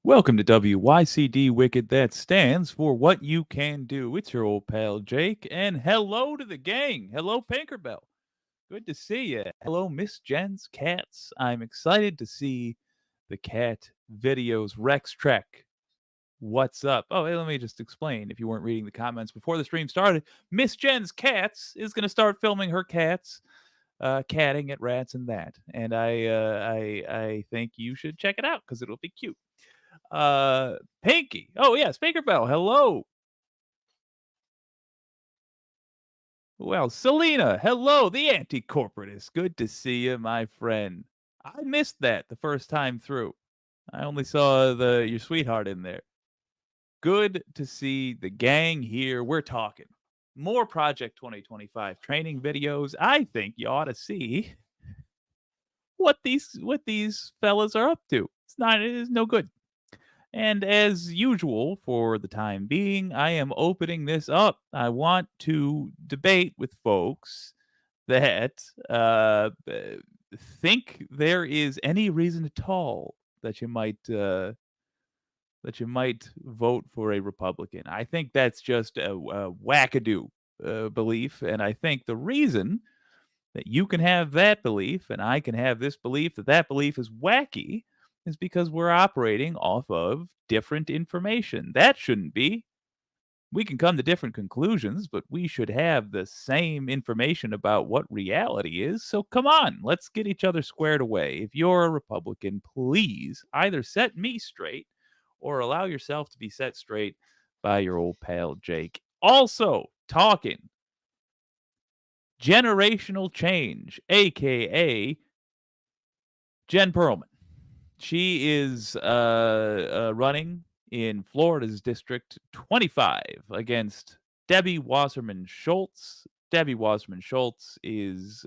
Welcome to WYCD Wicked. That stands for What You Can Do. It's your old pal Jake, and hello to the gang. Hello, Pinkerbell. Good to see you. Hello, Miss Jen's cats. I'm excited to see the cat videos. Rex Trek, what's up? Oh, hey, let me just explain. If you weren't reading the comments before the stream started, Miss Jen's cats is going to start filming her cats, catting at rats and that. And I think you should check it out because it'll be cute. Pinky. Oh yes, Pinkerbell. Hello. Well, Selena. Hello, the anti-corporatist. Good to see you, my friend. I missed that the first time through. I only saw your sweetheart in there. Good to see the gang here. We're talking more Project 2025 training videos. I think you ought to see what these fellas are up to. It is no good. And as usual, for the time being, I am opening this up. I want to debate with folks that think there is any reason at all that you might vote for a Republican. I think that's just a wackadoo belief, and I think the reason that you can have that belief and I can have this belief that belief is wacky is because we're operating off of different information. That shouldn't be. We can come to different conclusions, but we should have the same information about what reality is. So come on, let's get each other squared away. If you're a Republican, please either set me straight or allow yourself to be set straight by your old pal Jake. Also, talking generational change, aka Jen Perelman. She is running in Florida's District 25 against Debbie Wasserman Schultz. Debbie Wasserman Schultz is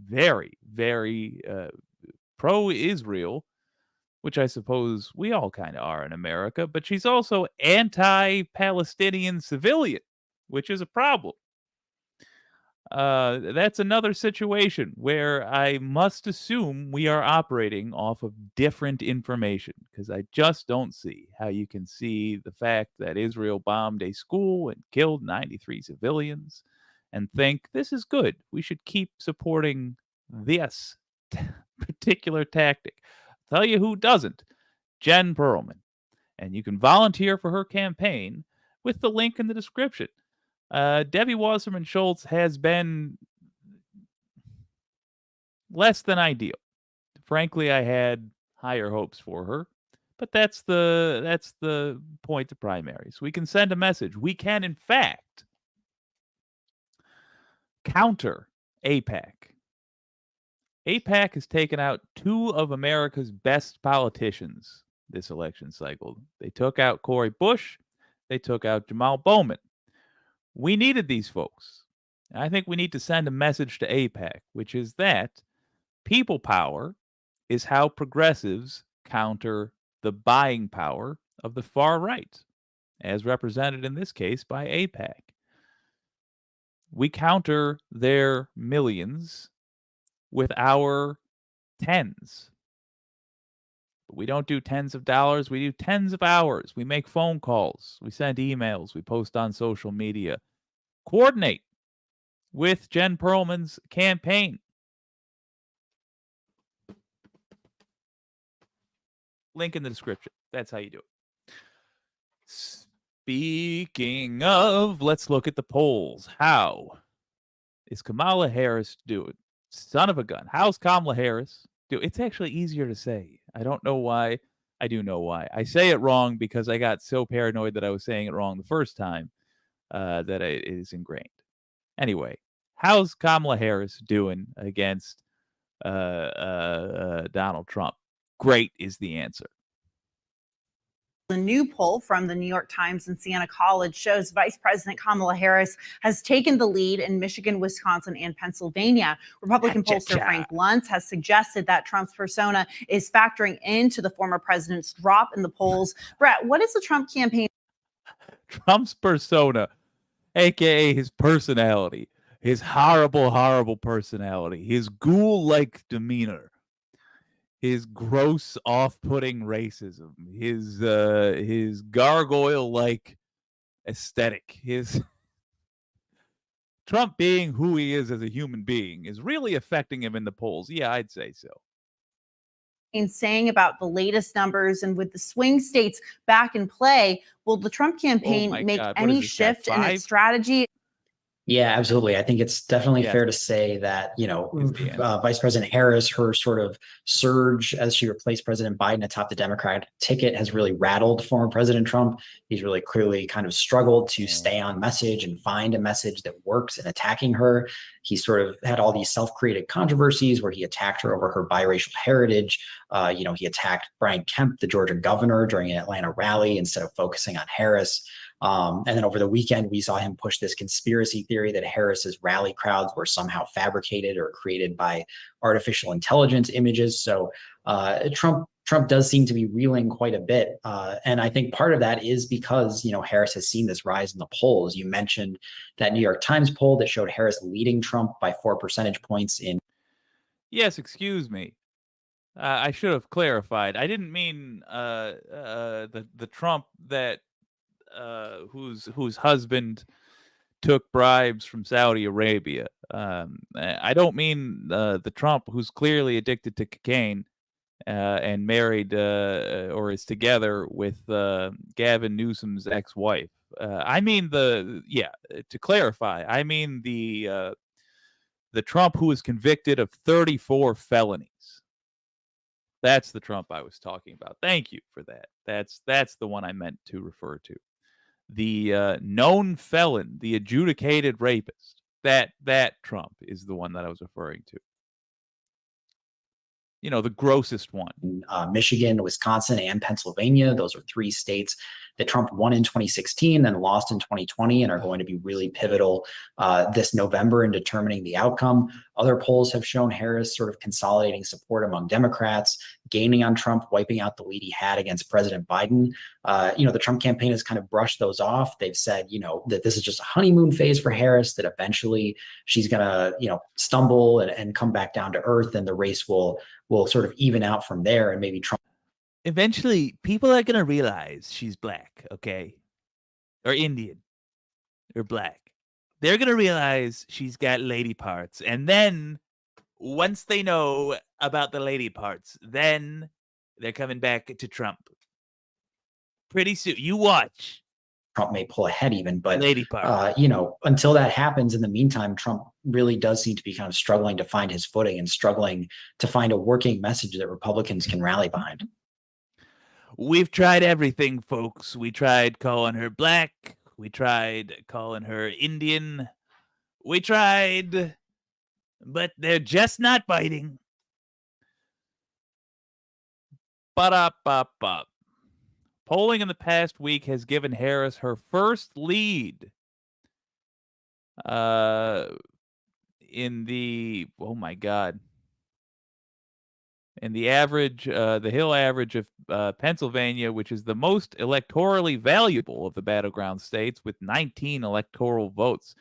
very, very pro Israel, which I suppose we all kind of are in America, but she's also anti Palestinian civilian, which is a problem. That's another situation where I must assume we are operating off of different information because I just don't see how you can see the fact that Israel bombed a school and killed 93 civilians and think this is good. We should keep supporting this particular tactic. I'll tell you who doesn't. Jen Perelman. And you can volunteer for her campaign with the link in the description. Debbie Wasserman Schultz has been less than ideal. Frankly, I had higher hopes for her, but that's the point of primaries. We can send a message. We can, in fact, counter AIPAC. AIPAC has taken out two of America's best politicians this election cycle. They took out Cory Bush. They took out Jamal Bowman. We needed these folks. I think we need to send a message to AIPAC, which is that people power is how progressives counter the buying power of the far right, as represented in this case by AIPAC. We counter their millions with our tens. But we don't do tens of dollars, we do tens of hours. We make phone calls, we send emails, we post on social media. Coordinate with Jen Perelman's campaign. Link in the description. That's how you do it. Speaking of, let's look at the polls. How is Kamala Harris doing? Son of a gun. How's Kamala Harris do? It's actually easier to say. I don't know why. I do know why. I say it wrong because I got so paranoid that I was saying it wrong the first time that it is ingrained. Anyway, how's Kamala Harris doing against Donald Trump? Great is the answer. A new poll from the New York Times and Siena College shows Vice President Kamala Harris has taken the lead in Michigan, Wisconsin, and Pennsylvania. Republican pollster Frank Luntz has suggested that Trump's persona is factoring into the former president's drop in the polls. Brett, what is the Trump campaign? Trump's persona, aka his personality, his horrible, horrible personality, his ghoul-like demeanor, his gross, off-putting racism, his gargoyle-like aesthetic, his Trump being who he is as a human being is really affecting him in the polls. Yeah, I'd say so. Saying about the latest numbers and with the swing states back in play, will the Trump campaign make any shift in its strategy? Yeah, absolutely. I think it's definitely fair to say that, Vice President Harris, her sort of surge as she replaced President Biden atop the Democratic ticket has really rattled former President Trump. He's really clearly kind of struggled to stay on message and find a message that works in attacking her. He sort of had all these self-created controversies where he attacked her over her biracial heritage. He attacked Brian Kemp, the Georgia governor, during an Atlanta rally instead of focusing on Harris. And then over the weekend, we saw him push this conspiracy theory that Harris's rally crowds were somehow fabricated or created by artificial intelligence images. So Trump does seem to be reeling quite a bit. And I think part of that is because, Harris has seen this rise in the polls. You mentioned that New York Times poll that showed Harris leading Trump by 4 percentage points in. Yes, excuse me. I should have clarified. I didn't mean the Trump that whose husband took bribes from Saudi Arabia. I don't mean the Trump who's clearly addicted to cocaine and married or is together with Gavin Newsom's ex-wife. I mean to clarify, I mean the Trump who was convicted of 34 felonies. That's the Trump I was talking about. Thank you for that. That's the one I meant to refer to. The known felon, the adjudicated rapist. That Trump is the one that I was referring to. The grossest one. Michigan, Wisconsin, and Pennsylvania. Those are 3 states that Trump won in 2016, then lost in 2020, and are going to be really pivotal this November in determining the outcome. Other polls have shown Harris sort of consolidating support among Democrats, gaining on Trump, wiping out the lead he had against President Biden. The Trump campaign has kind of brushed those off. They've said, that this is just a honeymoon phase for Harris, that eventually she's going to, stumble and come back down to earth, and the race will sort of even out from there, and maybe Trump. Eventually, people are going to realize she's black, okay? Or Indian. Or black. They're going to realize she's got lady parts. And then, once they know about the lady parts, then they're coming back to Trump. Pretty soon. You watch. Trump may pull ahead even, but lady part. Until that happens, in the meantime, Trump really does seem to be kind of struggling to find his footing and struggling to find a working message that Republicans can rally behind. We've tried everything, folks. We tried calling her black. We tried calling her Indian. We tried, but they're just not biting. Ba-da-ba-ba. Polling in the past week has given Harris her first lead in the, in the average, the Hill average of Pennsylvania, which is the most electorally valuable of the battleground states with 19 electoral votes.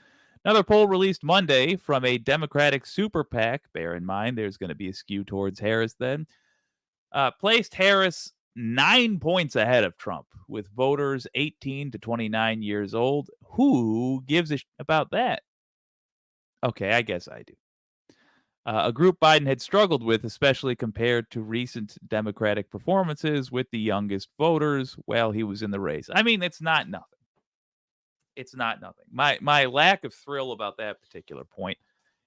Another poll released Monday from a Democratic super PAC, bear in mind there's going to be a skew towards Harris then, placed Harris 9 points ahead of Trump, with voters 18 to 29 years old. Who gives a about that? Okay, I guess I do. A group Biden had struggled with, especially compared to recent Democratic performances with the youngest voters while he was in the race. I mean, it's not nothing. It's not nothing. My lack of thrill about that particular point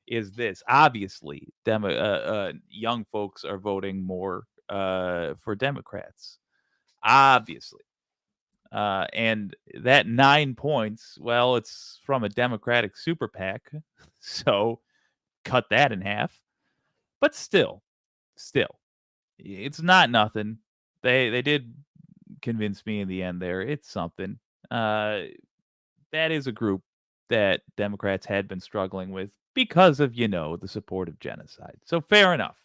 is this. Obviously, young folks are voting more for Democrats. Obviously. And that 9 points, well, it's from a Democratic super PAC. So cut that in half. But still, it's not nothing. They did convince me in the end there. It's something. That is a group that Democrats had been struggling with because of, the support of genocide. So fair enough.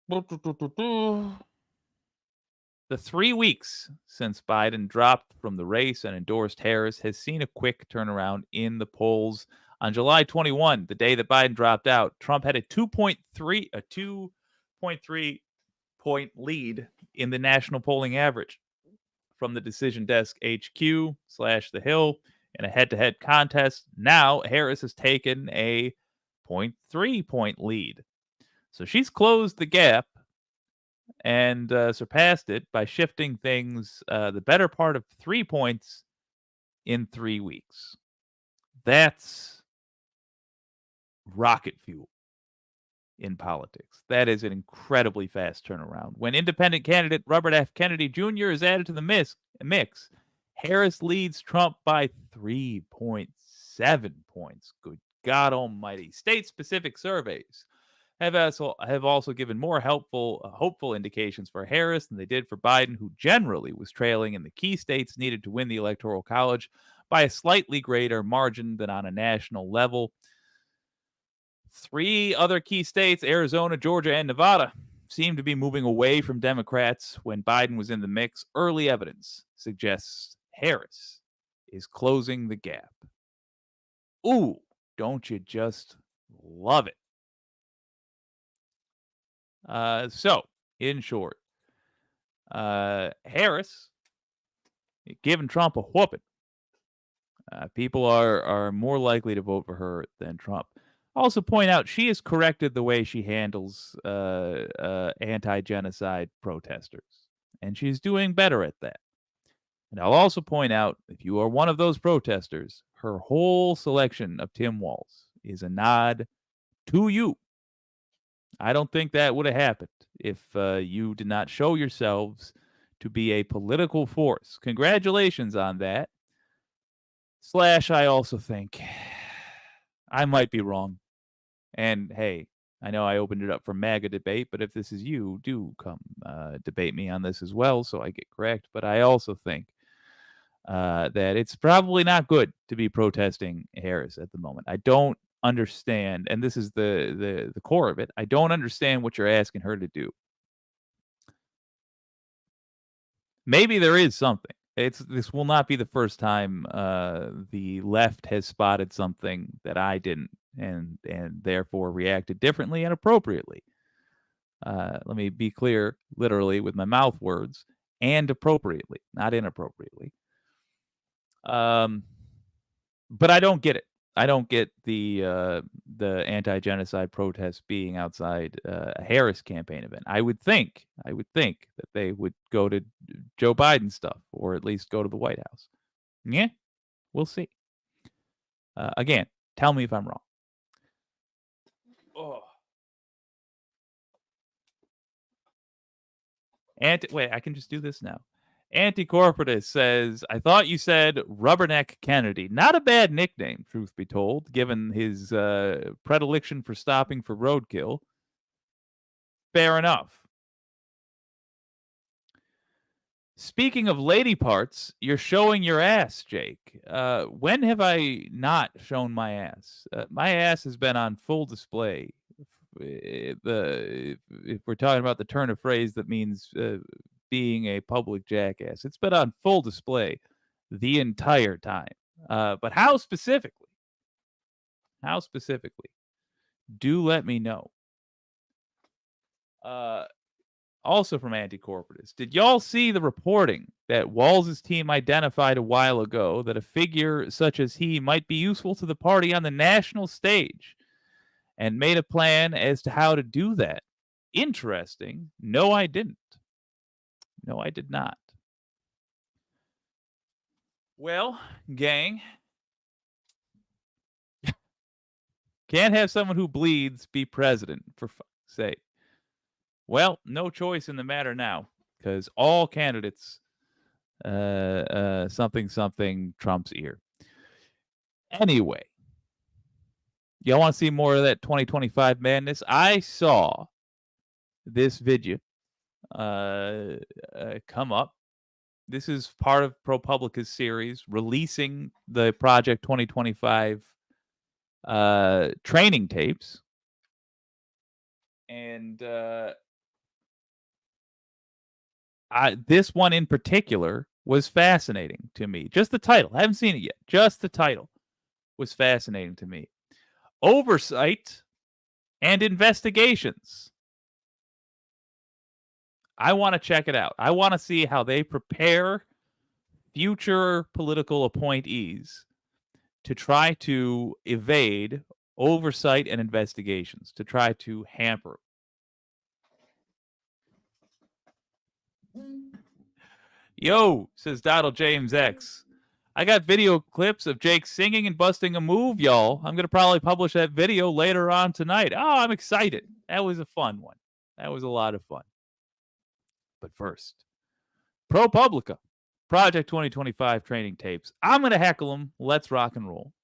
The 3 weeks since Biden dropped from the race and endorsed Harris has seen a quick turnaround in the polls. On July 21, the day that Biden dropped out, Trump had a 2 0.3 point lead in the national polling average. From the Decision Desk HQ/The Hill in a head-to-head contest, now Harris has taken a 0.3 point lead. So she's closed the gap and surpassed it by shifting things the better part of 3 points in 3 weeks. That's rocket fuel in politics. That is an incredibly fast turnaround. When independent candidate Robert F. Kennedy Jr. is added to the mix, Harris leads Trump by 3.7 points. Good God almighty. State-specific surveys have also given more hopeful indications for Harris than they did for Biden, who generally was trailing in the key states needed to win the Electoral College by a slightly greater margin than on a national level. 3 other key states, Arizona, Georgia, and Nevada, seem to be moving away from Democrats when Biden was in the mix. Early evidence suggests Harris is closing the gap. Ooh, don't you just love it? So, in short, Harris giving Trump a whooping. People are more likely to vote for her than Trump. Also point out she has corrected the way she handles anti-genocide protesters, and she's doing better at that. And I'll also point out, if you are one of those protesters, her whole selection of Tim Walz is a nod to you. I don't think that would have happened if you did not show yourselves to be a political force. Congratulations on that. / I also think I might be wrong. And hey, I know I opened it up for MAGA debate, but if this is you, do come debate me on this as well so I get correct. But I also think that it's probably not good to be protesting Harris at the moment. I don't understand, and this is the core of it. I don't understand what you're asking her to do. Maybe there is something. This will not be the first time the left has spotted something that I didn't, and therefore reacted differently and appropriately. Let me be clear, literally with my mouth words, and appropriately, not inappropriately. But I don't get it. I don't get the anti-genocide protests being outside a Harris campaign event. I would think that they would go to Joe Biden stuff, or at least go to the White House. Yeah, we'll see. Again, tell me if I'm wrong. Oh. Wait, I can just do this now. Anti-corporatist says, I thought you said Rubberneck Kennedy. Not a bad nickname, truth be told, given his predilection for stopping for roadkill. Fair enough. Speaking of lady parts, you're showing your ass, Jake. When have I not shown my ass? My ass has been on full display. If we're talking about the turn of phrase that means being a public jackass, it's been on full display the entire time. But how specifically? How specifically? Do let me know. Also from anti-corporatist, did y'all see the reporting that Walz's team identified a while ago that a figure such as he might be useful to the party on the national stage, and made a plan as to how to do that? Interesting. No, I didn't. No, I did not. Well, gang, can't have someone who bleeds be president, for fuck's sake. Well, no choice in the matter now, because all candidates, something Trump's ear. Anyway, y'all want to see more of that 2025 madness? I saw this video come up. This is part of ProPublica's series, releasing the Project 2025 training tapes. And this one in particular was fascinating to me. Just the title. I haven't seen it yet. Just the title was fascinating to me. Oversight and investigations. I want to check it out. I want to see how they prepare future political appointees to try to evade oversight and investigations, to try to hamper. Yo, says Donald James X. I got video clips of Jake singing and busting a move, y'all. I'm going to probably publish that video later on tonight. Oh, I'm excited. That was a fun one. That was a lot of fun. But first, ProPublica, Project 2025 training tapes. I'm going to heckle them. Let's rock and roll.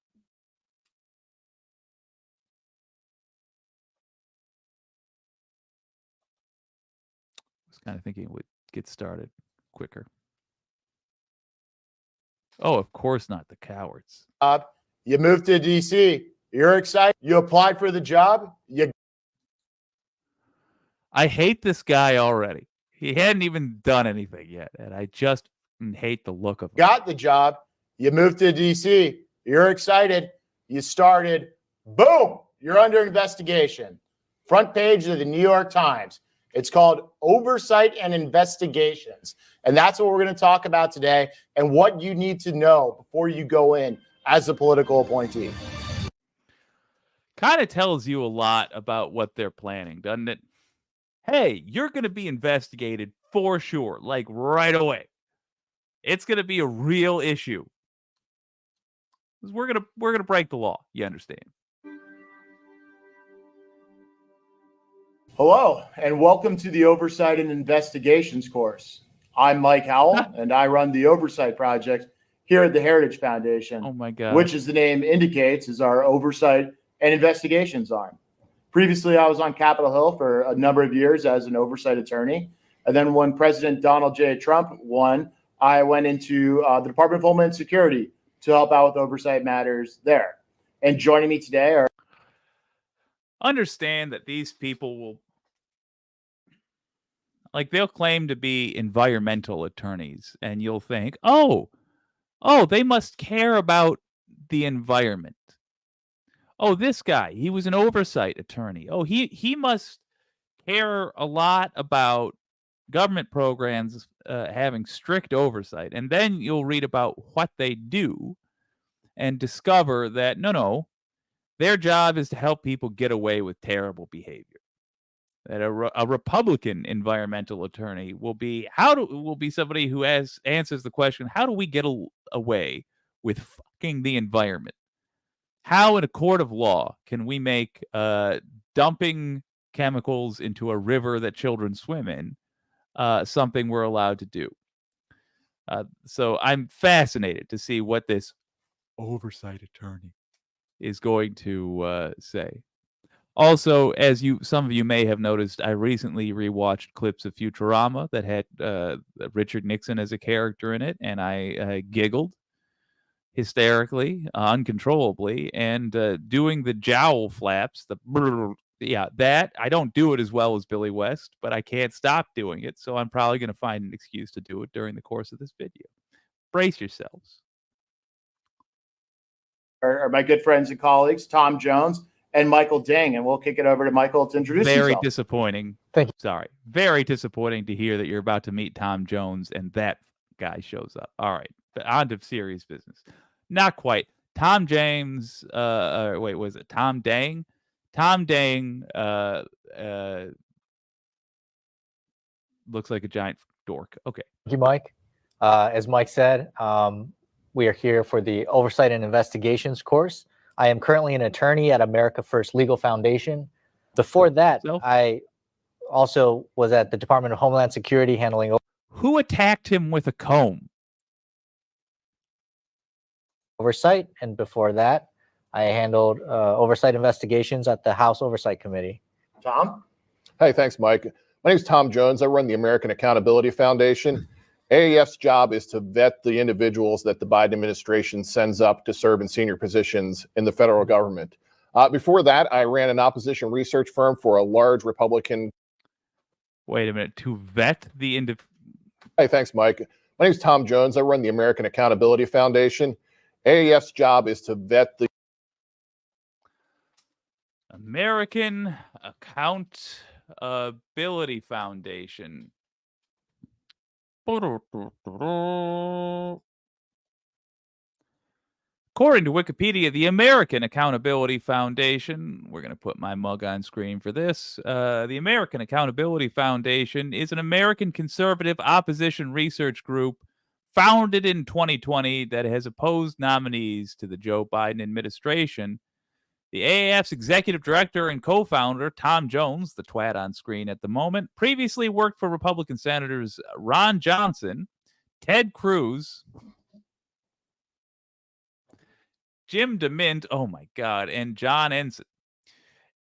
I was kind of thinking it would get started quicker. Oh, of course not, the cowards. You moved to DC. You're excited. You applied for the job. I hate this guy already. He hadn't even done anything yet, and I just hate the look of him. Got the job. You moved to DC. You're excited. You started. Boom. You're under investigation. Front page of the New York Times. It's called Oversight and Investigations. And that's what we're going to talk about today and what you need to know before you go in as a political appointee. Kind of tells you a lot about what they're planning, doesn't it? Hey, you're going to be investigated for sure, like right away. It's going to be a real issue. We're going to break the law, you understand? Hello, and welcome to the Oversight and Investigations course. I'm Mike Howell, and I run the Oversight Project here at the Heritage Foundation. Oh my God. Which, as the name indicates, is our Oversight and Investigations arm. Previously, I was on Capitol Hill for a number of years as an oversight attorney. And then when President Donald J. Trump won, I went into the Department of Homeland Security to help out with oversight matters there. And joining me today are... Understand that these people will... they'll claim to be environmental attorneys, and you'll think, oh, they must care about the environment. Oh, this guy, he was an oversight attorney. Oh, he must care a lot about government programs having strict oversight. And then you'll read about what they do and discover that, no, their job is to help people get away with terrible behavior. That a Republican environmental attorney will be somebody who answers the question, how do we get away with fucking the environment? How in a court of law can we make dumping chemicals into a river that children swim in something we're allowed to do? So I'm fascinated to see what this oversight attorney is going to say. Also, as some of you may have noticed, I recently rewatched clips of Futurama that had Richard Nixon as a character in it, and I giggled hysterically, uncontrollably, and doing the jowl flaps, that I don't do it as well as Billy West, but I can't stop doing it, so I'm probably going to find an excuse to do it during the course of this video. Brace yourselves. Are my good friends and colleagues, Tom Jones and Michael Ding, and we'll kick it over to Michael to introduce himself. Very disappointing. Thank you. Sorry. Very disappointing to hear that you're about to meet Tom Jones and that guy shows up. All right. But on to serious business. Not quite. Tom James, wait, was it Tom Dang? Tom Dang looks like a giant dork. Okay. Thank you, Mike. As Mike said, we are here for the Oversight and Investigations course. I am currently an attorney at America First Legal Foundation. Before that, I also was at the Department of Homeland Security handling... Who attacked him with a comb? Oversight, and before that, I handled oversight investigations at the House Oversight Committee. Tom? Hey, thanks, Mike. My name is Tom Jones. I run the American Accountability Foundation. AAF's job is to vet the individuals that the Biden administration sends up to serve in senior positions in the federal government. Before that, I ran an opposition research firm for a large Republican... Wait a minute. To vet the Hey, thanks, Mike. My name is Tom Jones. I run the American Accountability Foundation. AAF's job is to vet the... American Accountability Foundation. According to Wikipedia, the American Accountability Foundation, we're going to put my mug on screen for this. The American Accountability Foundation is an American conservative opposition research group founded in 2020 that has opposed nominees to the Joe Biden administration. The AAF's executive director and co-founder, Tom Jones, the twat on screen at the moment, previously worked for Republican Senators Ron Johnson, Ted Cruz, Jim DeMint, oh my God, and John Ensign.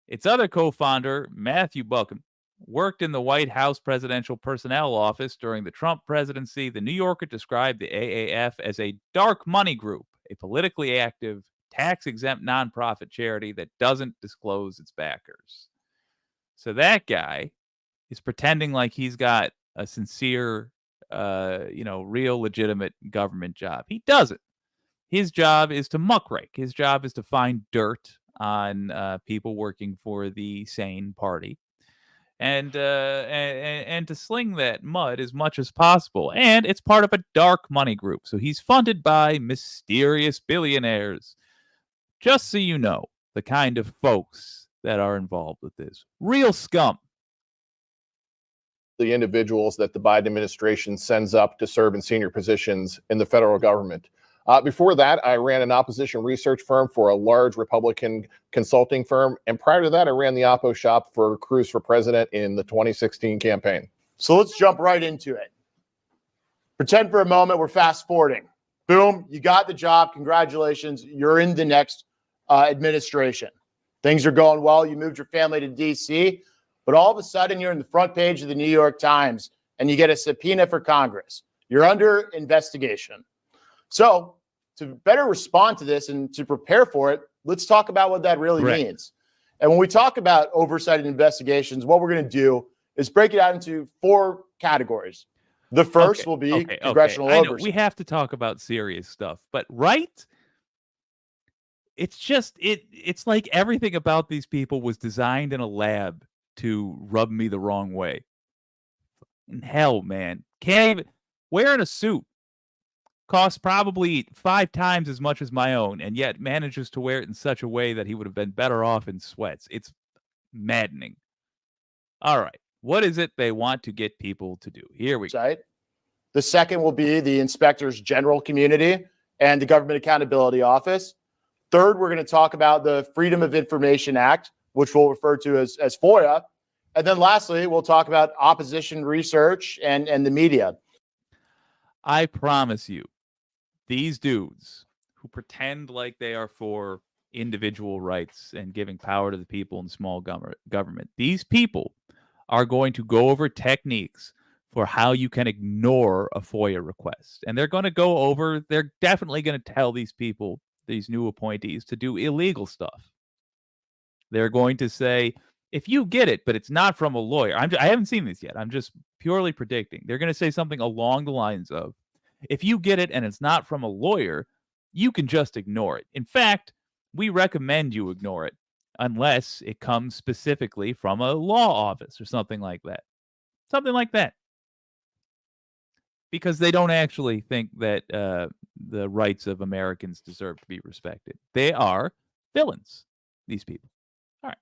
Its other co-founder, Matthew Buchan, worked in the White House Presidential Personnel Office during the Trump presidency. The New Yorker described the AAF as a dark money group, a politically active, tax-exempt nonprofit charity that doesn't disclose its backers. So that guy is pretending like he's got a sincere, real legitimate government job. He doesn't. His job is to muckrake. His job is to find dirt on people working for the sane party, and to sling that mud as much as possible. And it's part of a dark money group, so he's funded by mysterious billionaires. Just so you know, the kind of folks that are involved with this. Real scum. The individuals that the Biden administration sends up to serve in senior positions in the federal government. Before that, I ran an opposition research firm for a large Republican consulting firm. And prior to that, I ran the Oppo shop for Cruz for president in the 2016 campaign. So let's jump right into it. Pretend for a moment we're fast forwarding. Boom, you got the job. Congratulations. You're in the next administration. Things are going well. You moved your family to D.C., but all of a sudden you're in the front page of the New York Times and you get a subpoena for Congress. You're under investigation. So to better respond to this and to prepare for it, let's talk about what that really means. And when we talk about oversight and investigations, what we're going to do is break it out into 4 categories. The first will be congressional oversight. We have to talk about serious stuff, but it's just, it's like everything about these people was designed in a lab to rub me the wrong way. Hell, man. Can't even, wearing a suit costs probably 5 times as much as my own, and yet manages to wear it in such a way that he would have been better off in sweats. It's maddening. All right. What is it they want to get people to do? Here we go. The second will be the inspectors general community and the Government Accountability Office. Third, we're going to talk about the Freedom of Information Act, which we'll refer to as FOIA. And then lastly, we'll talk about opposition research and the media. I promise you, these dudes who pretend like they are for individual rights and giving power to the people in small government, these people are going to go over techniques for how you can ignore a FOIA request. And they're definitely going to tell these people, these new appointees, to do illegal stuff. They're going to say, if you get it, but it's not from a lawyer, I haven't seen this yet. I'm just purely predicting. They're going to say something along the lines of, if you get it and it's not from a lawyer, you can just ignore it. In fact, we recommend you ignore it unless it comes specifically from a law office or something like that. Something like that. Because they don't actually think that the rights of Americans deserve to be respected. They are villains, these people. All right.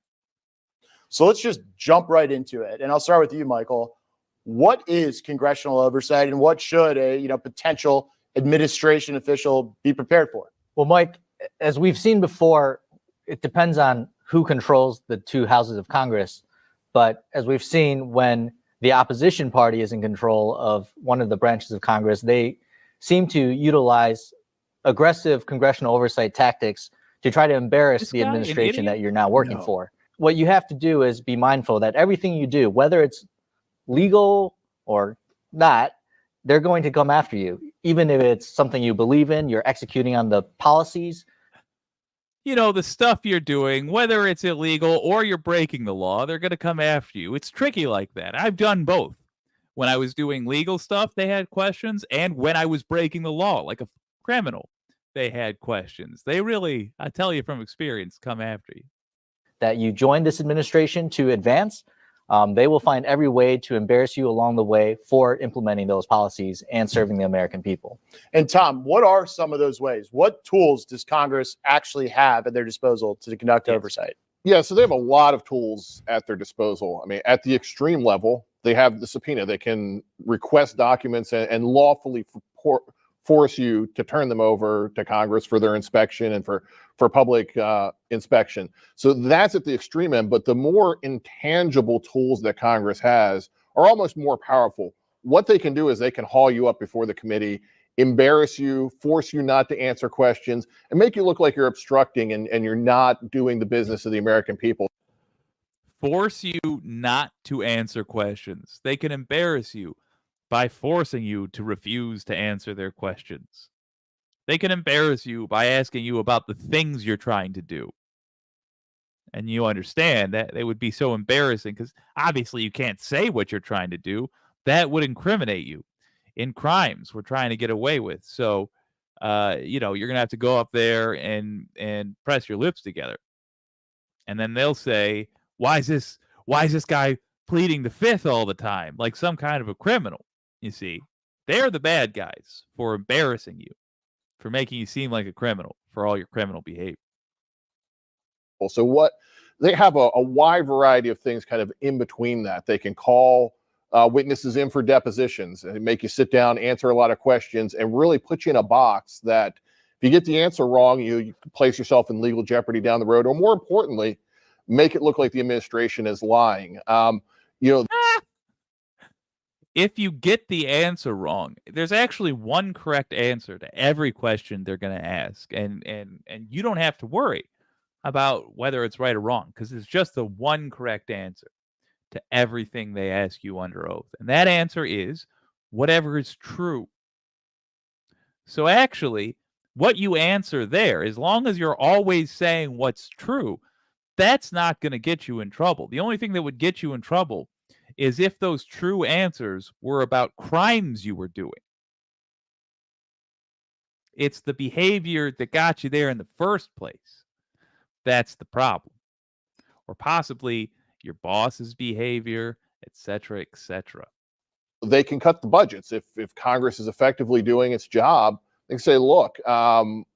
So let's just jump right into it. And I'll start with you, Michael. What is congressional oversight and what should a potential administration official be prepared for? Well, Mike, as we've seen before, it depends on who controls the 2 houses of Congress. But as we've seen, when the opposition party is in control of one of the branches of Congress, they seem to utilize aggressive congressional oversight tactics to try to embarrass the administration that you're now working for. What you have to do is be mindful that everything you do, whether it's legal or not, they're going to come after you. Even if it's something you believe in, you're executing on the policies. The stuff you're doing, whether it's illegal or you're breaking the law, they're going to come after you. It's tricky like that. I've done both. When I was doing legal stuff, they had questions. And when I was breaking the law, like a criminal, they had questions. They really, I tell you from experience, come after you. That you joined this administration to advance. They will find every way to embarrass you along the way for implementing those policies and serving the American people. And Tom, what are some of those ways? What tools does Congress actually have at their disposal to conduct oversight? Yeah, so they have a lot of tools at their disposal. I mean, at the extreme level, they have the subpoena. They can request documents and lawfully force you to turn them over to Congress for their inspection and for public inspection. So that's at the extreme end, but the more intangible tools that Congress has are almost more powerful. What they can do is they can haul you up before the committee, embarrass you, force you not to answer questions, and make you look like you're obstructing and you're not doing the business of the American people. Force you not to answer questions. They can embarrass you by forcing you to refuse to answer their questions. They can embarrass you by asking you about the things you're trying to do. And you understand that it would be so embarrassing because obviously you can't say what you're trying to do. That would incriminate you in crimes we're trying to get away with. So, you're going to have to go up there and press your lips together. And then they'll say, why is this guy pleading the fifth all the time? Like some kind of a criminal, you see. They're the bad guys for embarrassing you, for making you seem like a criminal, for all your criminal behavior. So what they have a wide variety of things kind of in between that. They can call witnesses in for depositions and make you sit down, answer a lot of questions, and really put you in a box that if you get the answer wrong, you place yourself in legal jeopardy down the road, or more importantly, make it look like the administration is lying. If you get the answer wrong, there's actually one correct answer to every question they're going to ask, and you don't have to worry about whether it's right or wrong, because it's just the one correct answer to everything they ask you under oath. And that answer is whatever is true. So actually, what you answer there, as long as you're always saying what's true, that's not going to get you in trouble. The only thing that would get you in trouble is if those true answers were about crimes you were doing. It's the behavior that got you there in the first place. That's the problem. Or possibly your boss's behavior, etc., etc. They can cut the budgets. If Congress is effectively doing its job, they can say, look,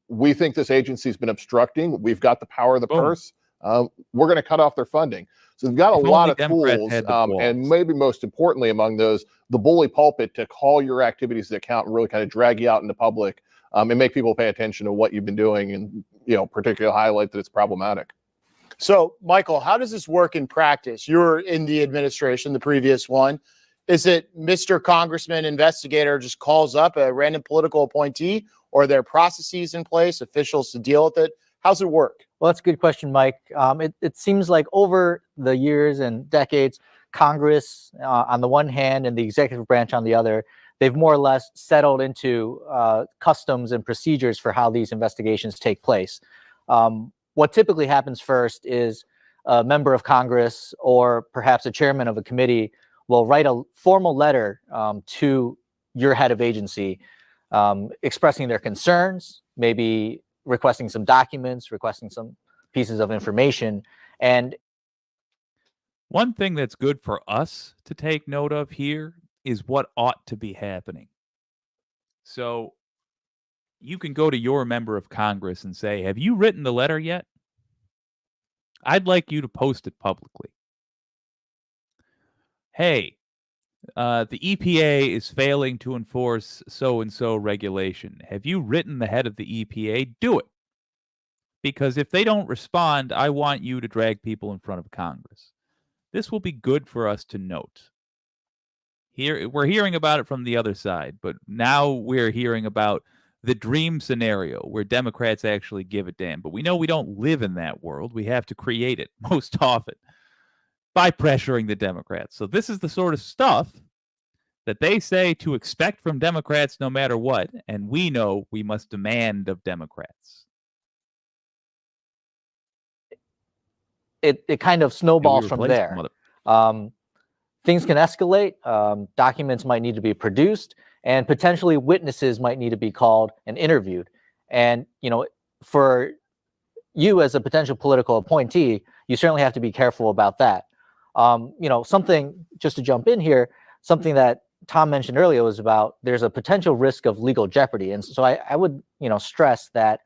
we think this agency's been obstructing. We've got the power of the purse. We're going to cut off their funding. So they've got a lot of tools, and maybe most importantly among those, the bully pulpit to call your activities to account and really kind of drag you out into public and make people pay attention to what you've been doing and, particularly highlight that it's problematic. So, Michael, how does this work in practice? You're in the administration, the previous one. Is it Mr. Congressman investigator just calls up a random political appointee, or are there processes in place, officials to deal with it? How's it work? Well, that's a good question, Mike. It seems like over the years and decades, Congress on the one hand and the executive branch on the other, they've more or less settled into customs and procedures for how these investigations take place. What typically happens first is a member of Congress or perhaps a chairman of a committee will write a formal letter to your head of agency expressing their concerns, maybe requesting some documents, requesting some pieces of information. And one thing that's good for us to take note of here is what ought to be happening. So you can go to your member of Congress and say, have you written the letter yet? I'd like you to post it publicly. Hey, the EPA is failing to enforce so-and-so regulation. Have you written the head of the EPA? Do it. Because if they don't respond, I want you to drag people in front of Congress. This will be good for us to note. Here, we're hearing about it from the other side, but now we're hearing about the dream scenario where Democrats actually give a damn. But we know we don't live in that world. We have to create it most often by pressuring the Democrats. So this is the sort of stuff that they say to expect from Democrats no matter what, and we know we must demand of Democrats. It kind of snowballs from there. Things can escalate. Documents might need to be produced, and potentially witnesses might need to be called and interviewed. And, for you as a potential political appointee, you certainly have to be careful about that. Something just to jump in here, something that Tom mentioned earlier was about there's a potential risk of legal jeopardy. And so I would, stress that,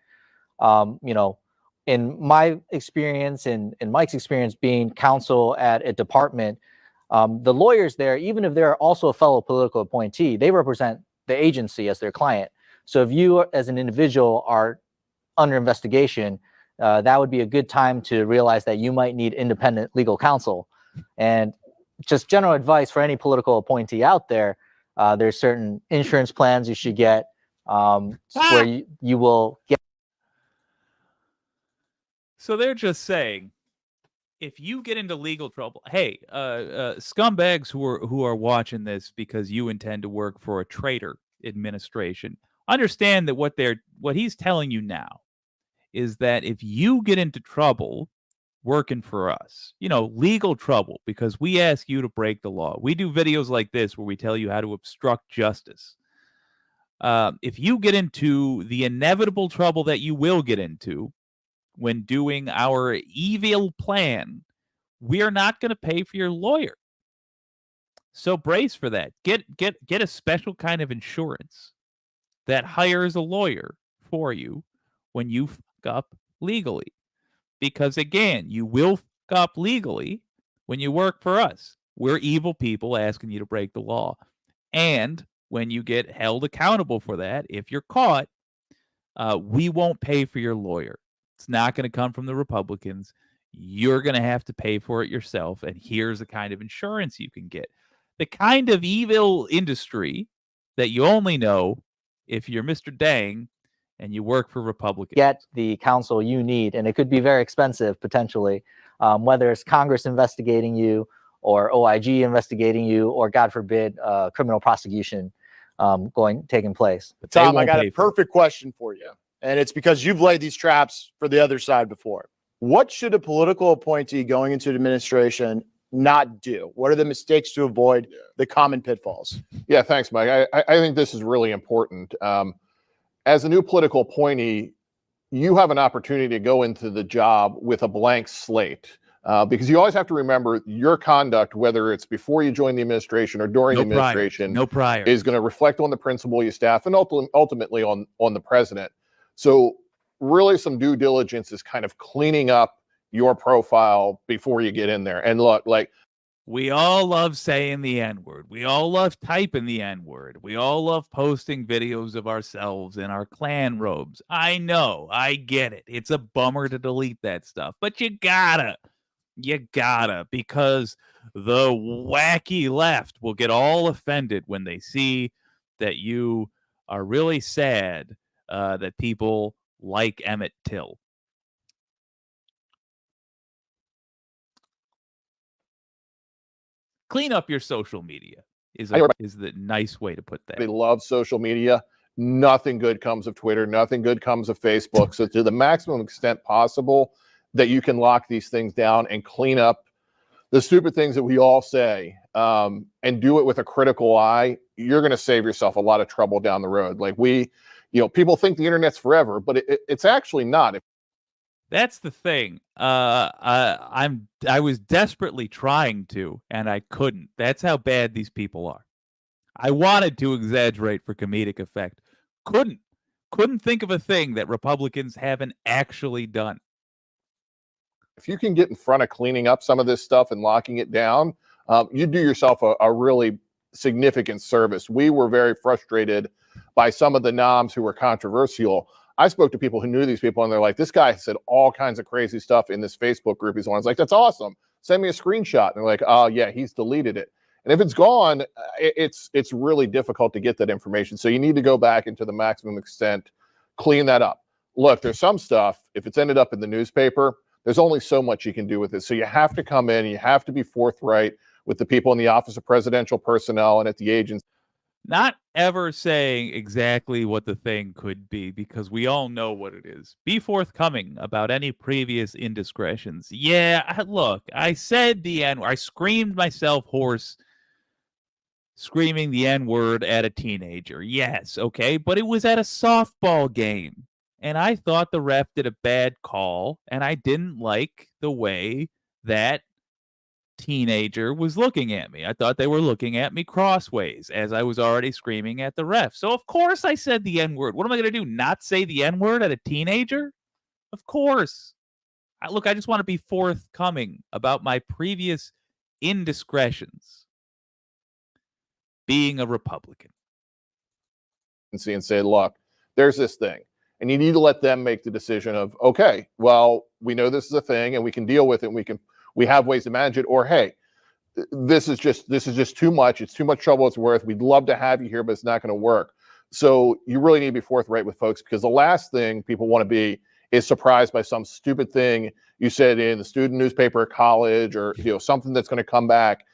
in my experience and in Mike's experience being counsel at a department, the lawyers there, even if they're also a fellow political appointee, they represent the agency as their client. So if you as an individual are under investigation, that would be a good time to realize that you might need independent legal counsel. And just general advice for any political appointee out there, there's certain insurance plans you should get where you will get. So they're just saying, if you get into legal trouble, hey, scumbags who are watching this because you intend to work for a traitor administration, understand that what he's telling you now is that if you get into trouble working for us, legal trouble, because we ask you to break the law. We do videos like this where we tell you how to obstruct justice. If you get into the inevitable trouble that you will get into when doing our evil plan, we're not going to pay for your lawyer. So brace for that. Get a special kind of insurance that hires a lawyer for you when you fuck up legally. Because again, you will fuck up legally when you work for us. We're evil people asking you to break the law. And when you get held accountable for that, if you're caught, we won't pay for your lawyer. It's not going to come from the Republicans. You're going to have to pay for it yourself. And here's the kind of insurance you can get. The kind of evil industry that you only know if you're Mr. Dang and you work for Republicans. Get the counsel you need, and it could be very expensive potentially, whether it's Congress investigating you or OIG investigating you, or God forbid, criminal prosecution taking place. Tom, I got a perfect question for you, and it's because you've laid these traps for the other side before. What should a political appointee going into administration not do? What are the mistakes to avoid, the common pitfalls? Yeah, thanks, Mike. I think this is really important. As a new political appointee, you have an opportunity to go into the job with a blank slate. Because you always have to remember your conduct, whether it's before you join the administration or during the administration, is going to reflect on the principal you staff and ultimately on the president. So really some due diligence is kind of cleaning up your profile before you get in there. And look, we all love saying the N-word. We all love typing the N-word. We all love posting videos of ourselves in our Klan robes. I know, I get it. It's a bummer to delete that stuff, but you gotta, because the wacky left will get all offended when they see that you are really sad that people like Emmett Till. Clean up your social media is the nice way to put that. They love social media. Nothing good comes of Twitter. Nothing good comes of Facebook. So to the maximum extent possible that you can lock these things down and clean up the stupid things that we all say, and do it with a critical eye, you're going to save yourself a lot of trouble down the road. People think the internet's forever, but it's actually not. That's the thing. I was desperately trying to, and I couldn't. That's how bad these people are. I wanted to exaggerate for comedic effect. Couldn't think of a thing that Republicans haven't actually done. If you can get in front of cleaning up some of this stuff and locking it down, you do yourself a really significant service. We were very frustrated by some of the noms who were controversial. I spoke to people who knew these people, and they're like, this guy said all kinds of crazy stuff in this Facebook group he's on. I was like, that's awesome. Send me a screenshot. And they're like, oh, yeah, he's deleted it. And if it's gone, it's really difficult to get that information. So you need to go back and to the maximum extent, clean that up. Look, there's some stuff, if it's ended up in the newspaper, there's only so much you can do with it. So you have to come in, you have to be forthright with the people in the Office of Presidential Personnel and at the agency. Not ever saying exactly what the thing could be, because we all know what it is. Be forthcoming about any previous indiscretions. Yeah, look, I said the N-word. I screamed myself hoarse screaming the N-word at a teenager. Yes, okay, but it was at a softball game. And I thought the ref did a bad call, and I didn't like the way that teenager was looking at me. I thought they were looking at me crossways as I was already screaming at the ref. So of course I said the N-word. What am I going to do? Not say the N-word at a teenager? Of course. Look, I just want to be forthcoming about my previous indiscretions being a Republican. And say, look, there's this thing. And you need to let them make the decision of, okay, well, we know this is a thing and we can deal with it and we have ways to manage it, or hey, this is just too much. It's too much trouble it's worth. We'd love to have you here, but it's not going to work. So you really need to be forthright with folks, because the last thing people want to be is surprised by some stupid thing you said in the student newspaper at college, or something that's going to come back.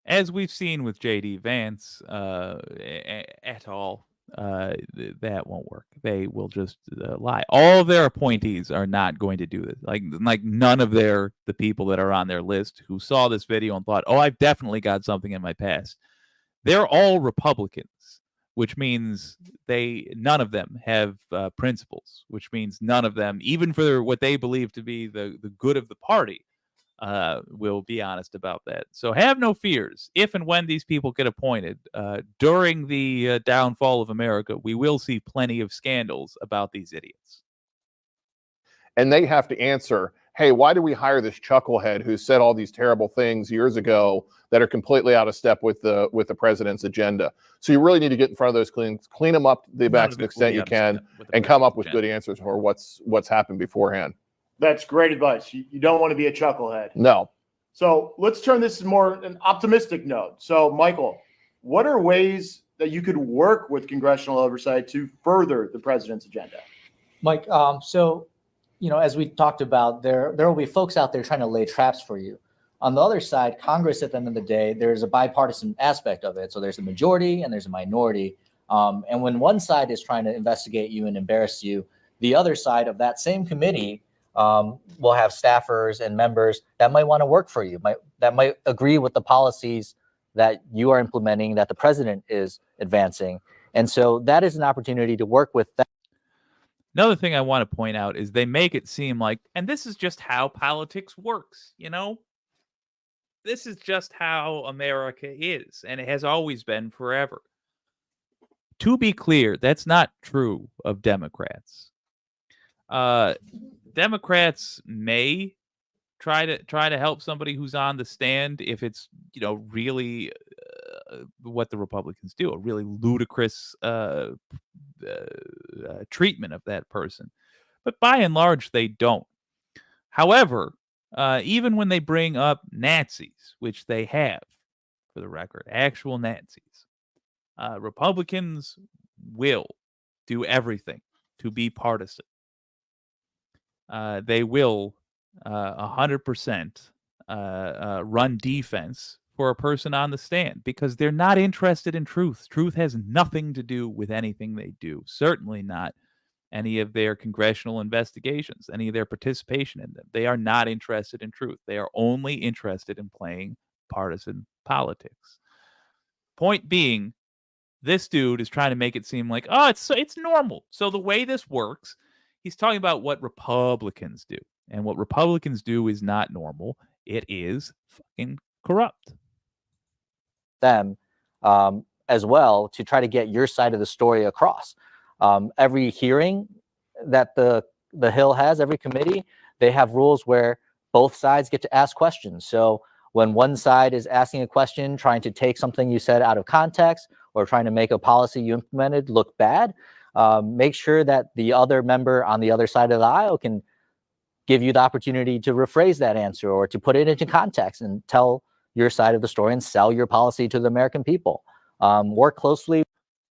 As we've seen with J.D. Vance et al., that won't work. They will just lie. All of their appointees are not going to do this. Like none of the people that are on their list who saw this video and thought, oh, I've definitely got something in my past. They're all Republicans, which means none of them have principles, which means none of them, even for what they believe to be the good of the party, will be honest about that. So have no fears. If and when these people get appointed during the downfall of America, we will see plenty of scandals about these idiots. And they have to answer, hey, why did we hire this chucklehead who said all these terrible things years ago that are completely out of step with the president's agenda? So you really need to get in front of those, clean them up to the maximum extent you can, and come up with good answers for what's happened beforehand. That's great advice. You don't want to be a chucklehead. No. So let's turn this more an optimistic note. So, Michael, what are ways that you could work with congressional oversight to further the president's agenda? Mike, so, as we talked about, there will be folks out there trying to lay traps for you. On the other side, Congress, at the end of the day, there's a bipartisan aspect of it. So there's a majority and there's a minority. And when one side is trying to investigate you and embarrass you, the other side of that same committee will have staffers and members that might want to work for you, that might agree with the policies that you are implementing, that the president is advancing. And so that is an opportunity to work with them. Another thing I want to point out is they make it seem like, and this is just how politics works, This is just how America is, and it has always been forever. To be clear, that's not true of Democrats. Democrats may try to help somebody who's on the stand if it's really what the Republicans do, a really ludicrous treatment of that person, but by and large they don't. However, even when they bring up Nazis, which they have, for the record, actual Nazis, Republicans will do everything to be partisan. They will 100% run defense for a person on the stand because they're not interested in truth. Truth has nothing to do with anything they do. Certainly not any of their congressional investigations, any of their participation in them. They are not interested in truth. They are only interested in playing partisan politics. Point being, this dude is trying to make it seem like, oh, it's normal. So the way this works, he's talking about what Republicans do. And what Republicans do is not normal. It is fucking corrupt. Them as well to try to get your side of the story across. Every hearing that the Hill has, every committee, they have rules where both sides get to ask questions. So when one side is asking a question, trying to take something you said out of context or trying to make a policy you implemented look bad, make sure that the other member on the other side of the aisle can give you the opportunity to rephrase that answer or to put it into context and tell your side of the story and sell your policy to the American people. Work closely.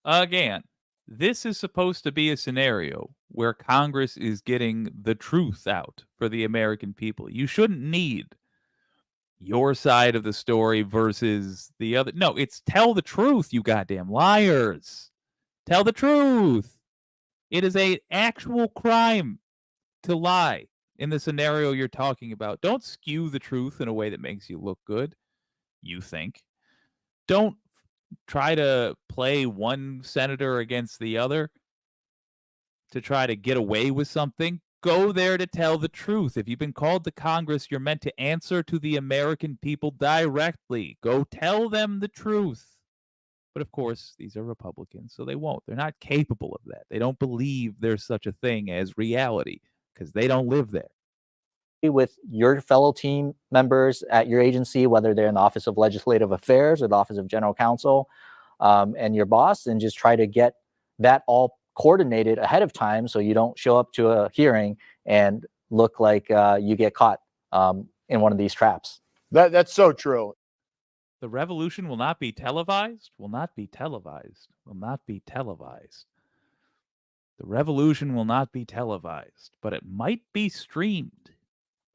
Again, this is supposed to be a scenario where Congress is getting the truth out for the American people. You shouldn't need your side of the story versus the other. No, it's tell the truth, you goddamn liars. Tell the truth. It is an actual crime to lie in the scenario you're talking about. Don't skew the truth in a way that makes you look good, you think. Don't try to play one senator against the other to try to get away with something go there to tell the truth. If you've been called to Congress, you're meant to answer to the American people directly. Go tell them the truth. But of course, these are Republicans, so they won't. They're not capable of that. They don't believe there's such a thing as reality because they don't live there. With your fellow team members at your agency, whether they're in the Office of Legislative Affairs or the Office of General Counsel, and your boss, and just try to get that all coordinated ahead of time so you don't show up to a hearing and look like you get caught in one of these traps. That's so true. The revolution will not be televised, will not be televised, will not be televised. The revolution will not be televised, but it might be streamed.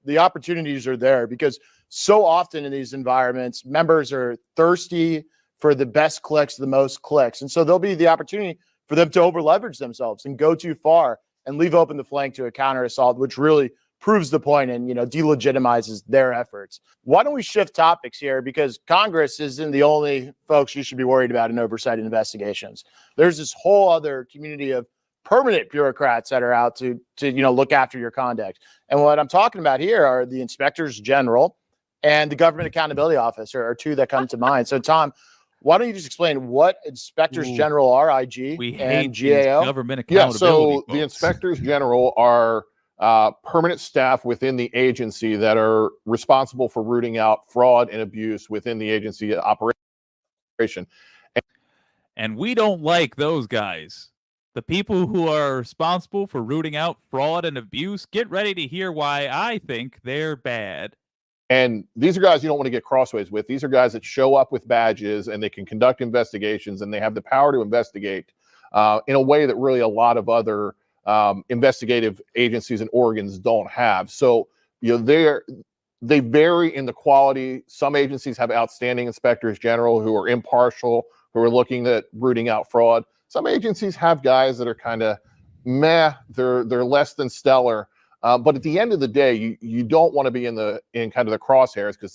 The opportunities are there because so often in these environments, members are thirsty for the best clicks, the most clicks. And so there'll be the opportunity for them to over leverage themselves and go too far and leave open the flank to a counter assault, which really proves the point and, delegitimizes their efforts. Why don't we shift topics here? Because Congress isn't the only folks you should be worried about in oversight and investigations. There's this whole other community of permanent bureaucrats that are out to look after your conduct. And what I'm talking about here are the inspectors general and the government accountability office are two that come to mind. So Tom, why don't you just explain what inspectors general are, IG and GAO? Government accountability. So the inspectors general are permanent staff within the agency that are responsible for rooting out fraud and abuse within the agency operation. And we don't like those guys. The people who are responsible for rooting out fraud and abuse, get ready to hear why I think they're bad. And these are guys you don't want to get crossways with. These are guys that show up with badges and they can conduct investigations and they have the power to investigate in a way that really a lot of other investigative agencies and organs don't have. So, they vary in the quality. Some agencies have outstanding inspectors general who are impartial, who are looking at rooting out fraud. Some agencies have guys that are kind of meh, they're less than stellar. But at the end of the day, you don't want to be in kind of the crosshairs because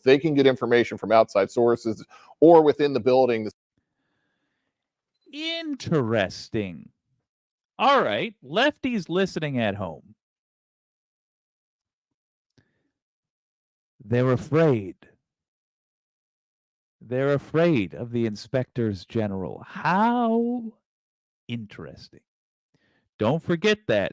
they can get information from outside sources or within the building. Interesting. All right, lefties listening at home. They're afraid. They're afraid of the inspectors general. How interesting. Don't forget that.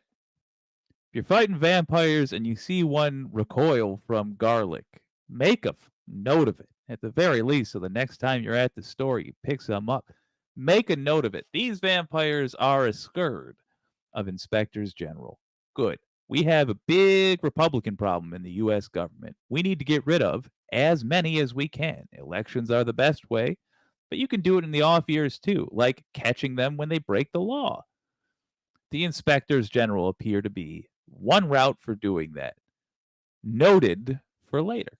If you're fighting vampires and you see one recoil from garlic, make a note of it. At the very least, so the next time you're at the store, you pick some up. Make a note of it. These vampires are a scourge of inspectors general. Good. We have a big Republican problem in the U.S. government. We need to get rid of as many as we can. Elections are the best way, but you can do it in the off years too, like catching them when they break the law. The inspectors general appear to be one route for doing that. Noted for later.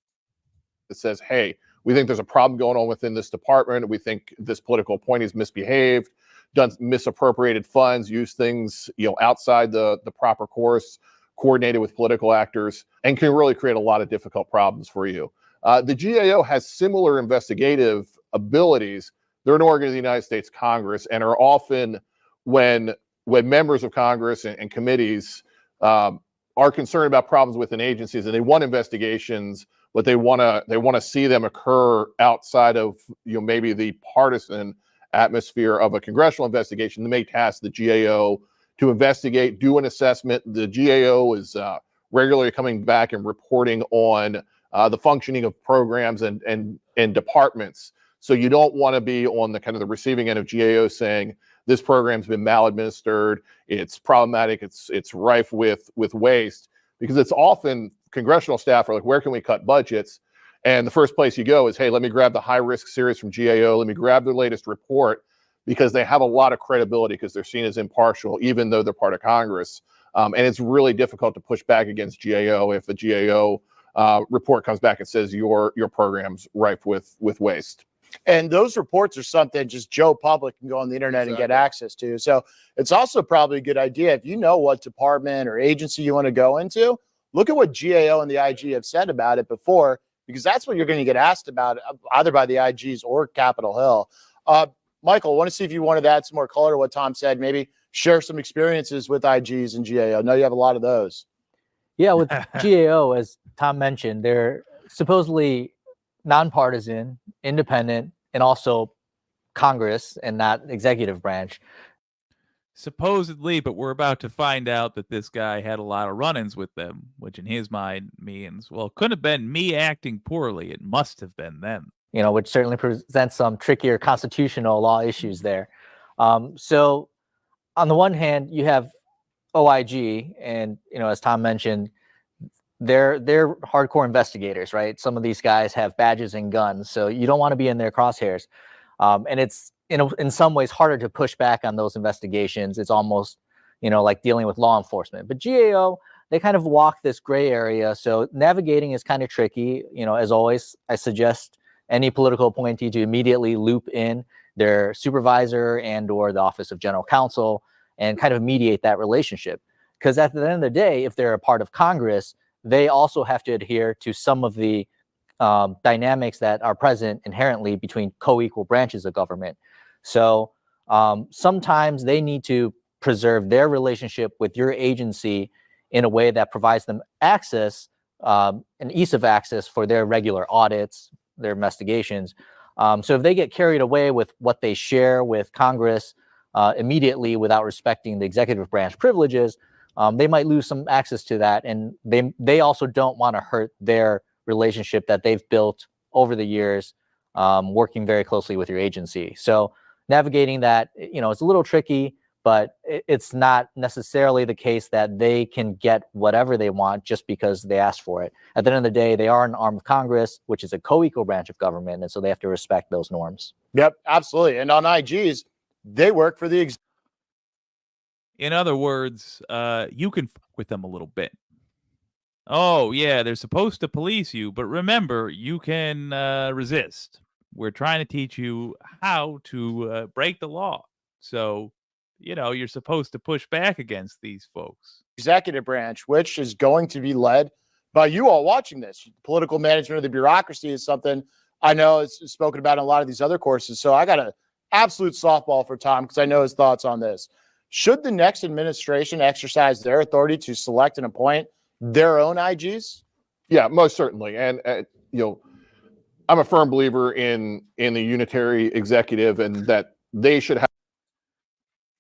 It says, hey, we think there's a problem going on within this department. We think this political appointee's misbehaved, done misappropriated funds, used things outside the proper course, coordinated with political actors, and can really create a lot of difficult problems for you. The GAO has similar investigative abilities. They're an organ of the United States Congress and are often, when members of Congress and committees are concerned about problems within agencies and they want investigations, but they want to see them occur outside of maybe the partisan atmosphere of a congressional investigation, they may task the GAO to investigate, do an assessment. The GAO is regularly coming back and reporting on the functioning of programs and departments. So you don't want to be on the kind of the receiving end of GAO saying this program's been maladministered, it's problematic, it's rife with waste, because it's often congressional staff are like, where can we cut budgets? And the first place you go is, hey, let me grab the high-risk series from GAO. Let me grab their latest report, because they have a lot of credibility because they're seen as impartial, even though they're part of Congress. And it's really difficult to push back against GAO if a GAO report comes back and says your program's rife with waste. And those reports are something just Joe Public can go on the internet and get access to. So it's also probably a good idea if you know what department or agency you want to go into, look at what GAO and the IG have said about it before, because that's what you're going to get asked about either by the IGs or Capitol Hill. Michael, I want to see if you wanted to add some more color to what Tom said. Maybe share some experiences with IGs and GAO. I know you have a lot of those. Yeah, with GAO, as Tom mentioned, they're supposedly nonpartisan, independent, and also Congress and not executive branch. Supposedly, but we're about to find out that this guy had a lot of run-ins with them, which in his mind means, well, it couldn't have been me acting poorly. It must have been them. You know, which certainly presents some trickier constitutional law issues there. So on the one hand, you have OIG, and, you know, as Tom mentioned, they're hardcore investigators, right? Some of these guys have badges and guns, so you don't want to be in their crosshairs. And it's, in some ways, harder to push back on those investigations. It's almost, you know, like dealing with law enforcement. But GAO, they kind of walk this gray area, so navigating is kind of tricky. You know, as always, I suggest any political appointee to immediately loop in their supervisor and or the Office of General Counsel and kind of mediate that relationship. Because at the end of the day, if they're a part of Congress, they also have to adhere to some of the dynamics that are present inherently between co-equal branches of government. So sometimes they need to preserve their relationship with your agency in a way that provides them access, an ease of access for their regular audits, their investigations. So if they get carried away with what they share with Congress immediately without respecting the executive branch privileges, they might lose some access to that. And they also don't want to hurt their relationship that they've built over the years, working very closely with your agency. So navigating that, you know, it's a little tricky, but it's not necessarily the case that they can get whatever they want just because they asked for it. At the end of the day, they are an arm of Congress, which is a co-equal branch of government, and so they have to respect those norms. Yep, absolutely. And on IGs, they work for the In other words, you can fuck with them a little bit. Oh, yeah, they're supposed to police you, but remember, you can resist. We're trying to teach you how to break the law. So, you know, you're supposed to push back against these folks. executive branch, which is going to be led by you all watching this. Political management of the bureaucracy is something I know is spoken about in a lot of these other courses. So I got an absolute softball for Tom because I know his thoughts on this. Should the next administration exercise their authority to select and appoint their own IGs? Yeah, most certainly. And, you know, I'm a firm believer in the unitary executive and that they should have.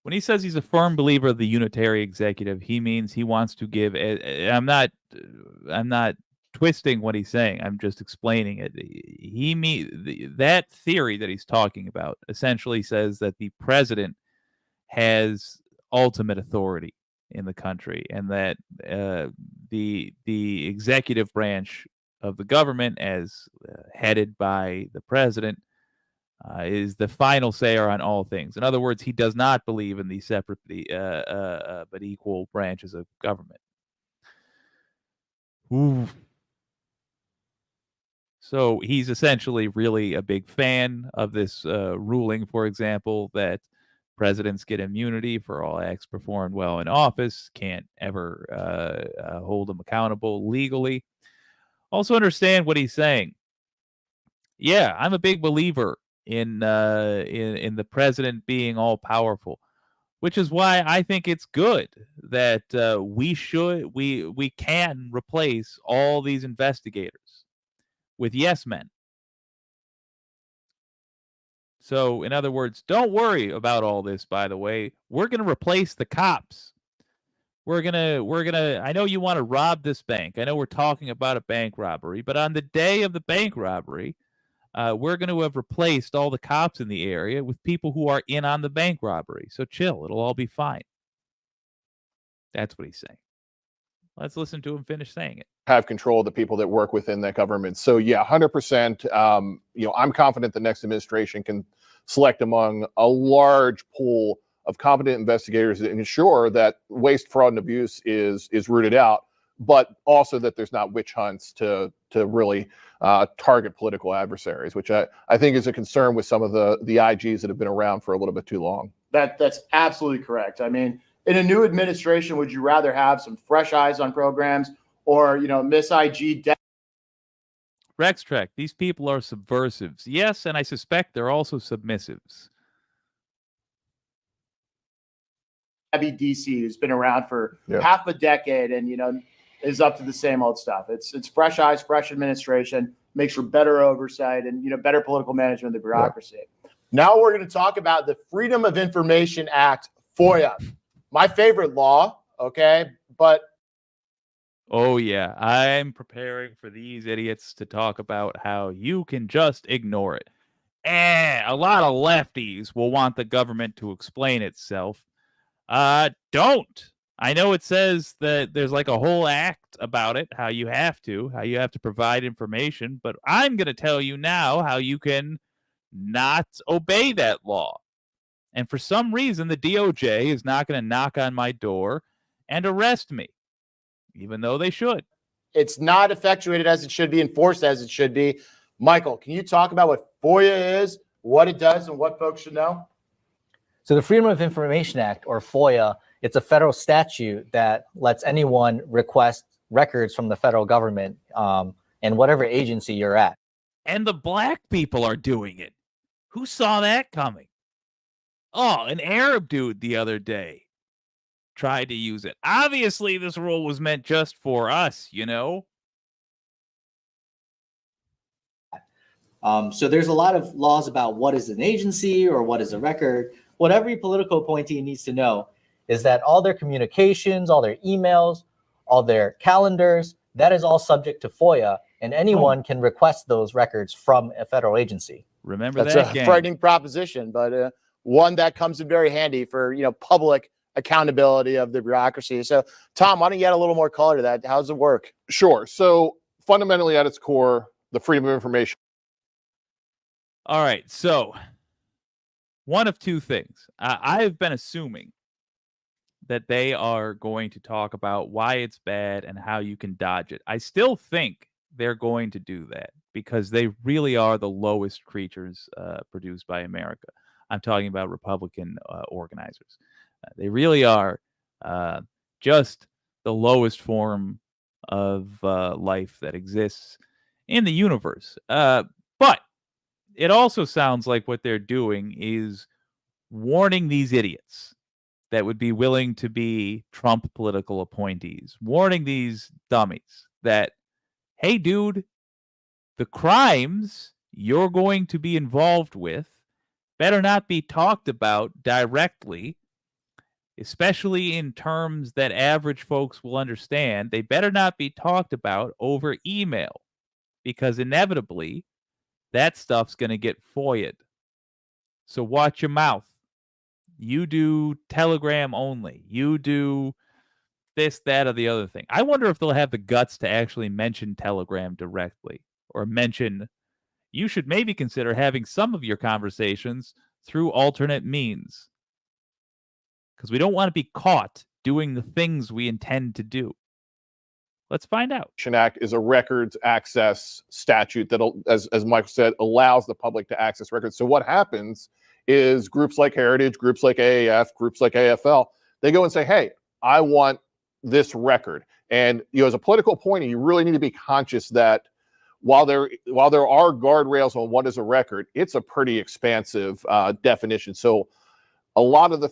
When he says he's a firm believer of the unitary executive, he means he wants to give. I'm not twisting what he's saying. I'm just explaining it. That theory that he's talking about essentially says that the president has ultimate authority in the country, and that the executive branch of the government, as headed by the president, is the final sayer on all things. In other words, he does not believe in the separate but equal branches of government. Ooh. So he's essentially really a big fan of this ruling, for example, that presidents get immunity for all acts performed while in office, can't ever hold them accountable legally. Also understand what he's saying. Yeah, I'm a big believer in the president being all powerful, which is why I think it's good that we can replace all these investigators with yes men. So, in other words, don't worry about all this, by the way. We're going to replace the cops. We're going to I know you want to rob this bank. I know we're talking about a bank robbery, but on the day of the bank robbery, we're going to have replaced all the cops in the area with people who are in on the bank robbery. So chill. It'll all be fine. That's what he's saying. Let's listen to him finish saying it. Have control of the people that work within that government. So yeah, 100%. You know, I'm confident the next administration can select among a large pool of competent investigators to ensure that waste, fraud, and abuse is rooted out, but also that there's not witch hunts to really target political adversaries, which I think is a concern with some of the IGs that have been around for a little bit too long. That's absolutely correct. I mean, in a new administration, would you rather have some fresh eyes on programs or, you know, Miss IG? Rextrack, these people are subversives. Yes, and I suspect they're also submissives. Abby DC, who's been around for half a decade and, is up to the same old stuff. It's fresh eyes, fresh administration, makes for better oversight and, better political management of the bureaucracy. Now we're going to talk about the Freedom of Information Act, FOIA. My favorite law, okay? But oh, yeah, I'm preparing for these idiots to talk about how you can just ignore it. A lot of lefties will want the government to explain itself. Don't. I know it says that there's like a whole act about it, how you have to provide information, but I'm going to tell you now how you can not obey that law. And for some reason, the DOJ is not going to knock on my door and arrest me, even though they should. It's not effectuated as it should be, enforced as it should be. Michael, can you talk about what FOIA is, what it does, and what folks should know? So the Freedom of Information Act, or FOIA, it's a federal statute that lets anyone request records from the federal government and whatever agency you're at. And the black people are doing it. Who saw that coming? Oh, an Arab dude the other day tried to use it. Obviously, this rule was meant just for us, So there's a lot of laws about what is an agency or what is a record. What every political appointee needs to know is that all their communications, all their emails, all their calendars, that is all subject to FOIA, and anyone can request those records from a federal agency. Remember that's that, a frightening proposition, but one that comes in very handy for public accountability of the bureaucracy. So, Tom, why don't you add a little more color to that? How does it work? Sure. So, fundamentally, at its core, the Freedom of Information. All right. So, one of two things. I've been assuming that they are going to talk about why it's bad and how you can dodge it. I still think they're going to do that because they really are the lowest creatures produced by America. I'm talking about Republican organizers. They really are just the lowest form of life that exists in the universe. But it also sounds like what they're doing is warning these idiots that would be willing to be Trump political appointees, warning these dummies that, hey, dude, the crimes you're going to be involved with better not be talked about directly, especially in terms that average folks will understand. They better not be talked about over email because inevitably that stuff's going to get FOIA'd. So watch your mouth. You do Telegram only. You do this, that, or the other thing. I wonder if they'll have the guts to actually mention Telegram directly or mention you should maybe consider having some of your conversations through alternate means. Because we don't want to be caught doing the things we intend to do. Let's find out. Act is a records access statute that, as Michael said, allows the public to access records. So what happens is groups like Heritage, groups like AAF, groups like AFL, they go and say, hey, I want this record. And as a political appointee, you really need to be conscious that while there are guardrails on what is a record, it's a pretty expansive definition. So a lot of the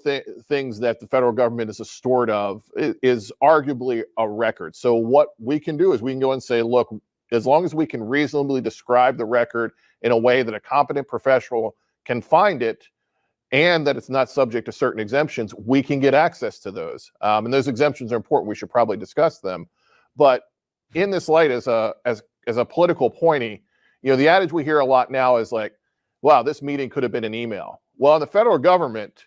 things that the federal government is a steward of is arguably a record. So what we can do is we can go and say, look, as long as we can reasonably describe the record in a way that a competent professional can find it and that it's not subject to certain exemptions, we can get access to those. And those exemptions are important. We should probably discuss them. But in this light, as a political appointee, the adage we hear a lot now is like, wow, this meeting could have been an email. Well, in the federal government,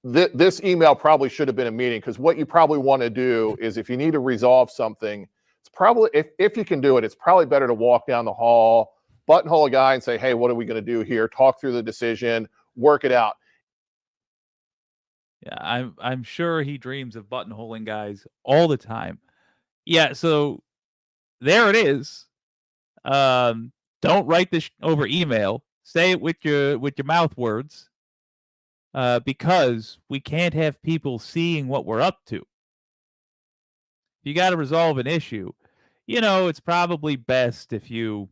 this email probably should have been a meeting, because what you probably want to do is if you need to resolve something, it's probably, if you can do it, it's probably better to walk down the hall, buttonhole a guy and say, hey, what are we going to do here? Talk through the decision, work it out. Yeah, I'm sure he dreams of buttonholing guys all the time. Yeah, so there it is. Don't write this over email. Say it with your mouth words. Because we can't have people seeing what we're up to. If you got to resolve an issue, it's probably best if you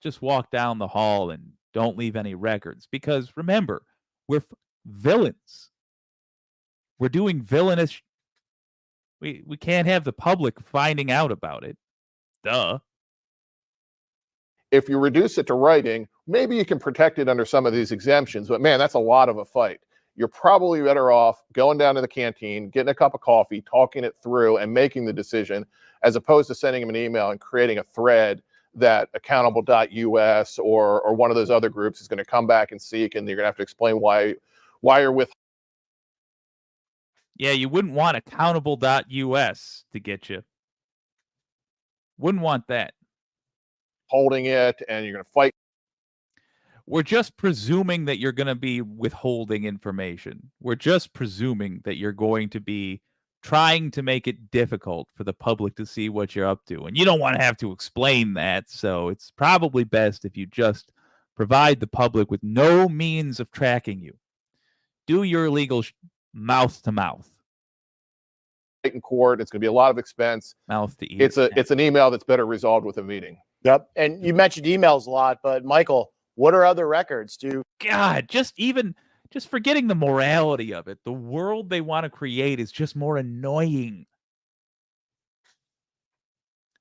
just walk down the hall and don't leave any records. Because remember, we're villains. we're doing villainous. We can't have the public finding out about it. Duh. If you reduce it to writing, maybe you can protect it under some of these exemptions, but man, that's a lot of a fight. You're probably better off going down to the canteen, getting a cup of coffee, talking it through, and making the decision, as opposed to sending them an email and creating a thread that accountable.us or one of those other groups is going to come back and seek, and you're going to have to explain why you're with. Yeah, you wouldn't want accountable.us to get you. Wouldn't want that. Holding it, and you're going to fight. We're just presuming that you're going to be withholding information. We're just presuming that you're going to be trying to make it difficult for the public to see what you're up to. And you don't want to have to explain that. So it's probably best if you just provide the public with no means of tracking you. Do your illegal mouth to mouth. In court, it's going to be a lot of expense. Mouth to ear. It's an email that's better resolved with a meeting. Yep. And you mentioned emails a lot, but Michael, what are other records? God, just forgetting the morality of it. The world they want to create is just more annoying.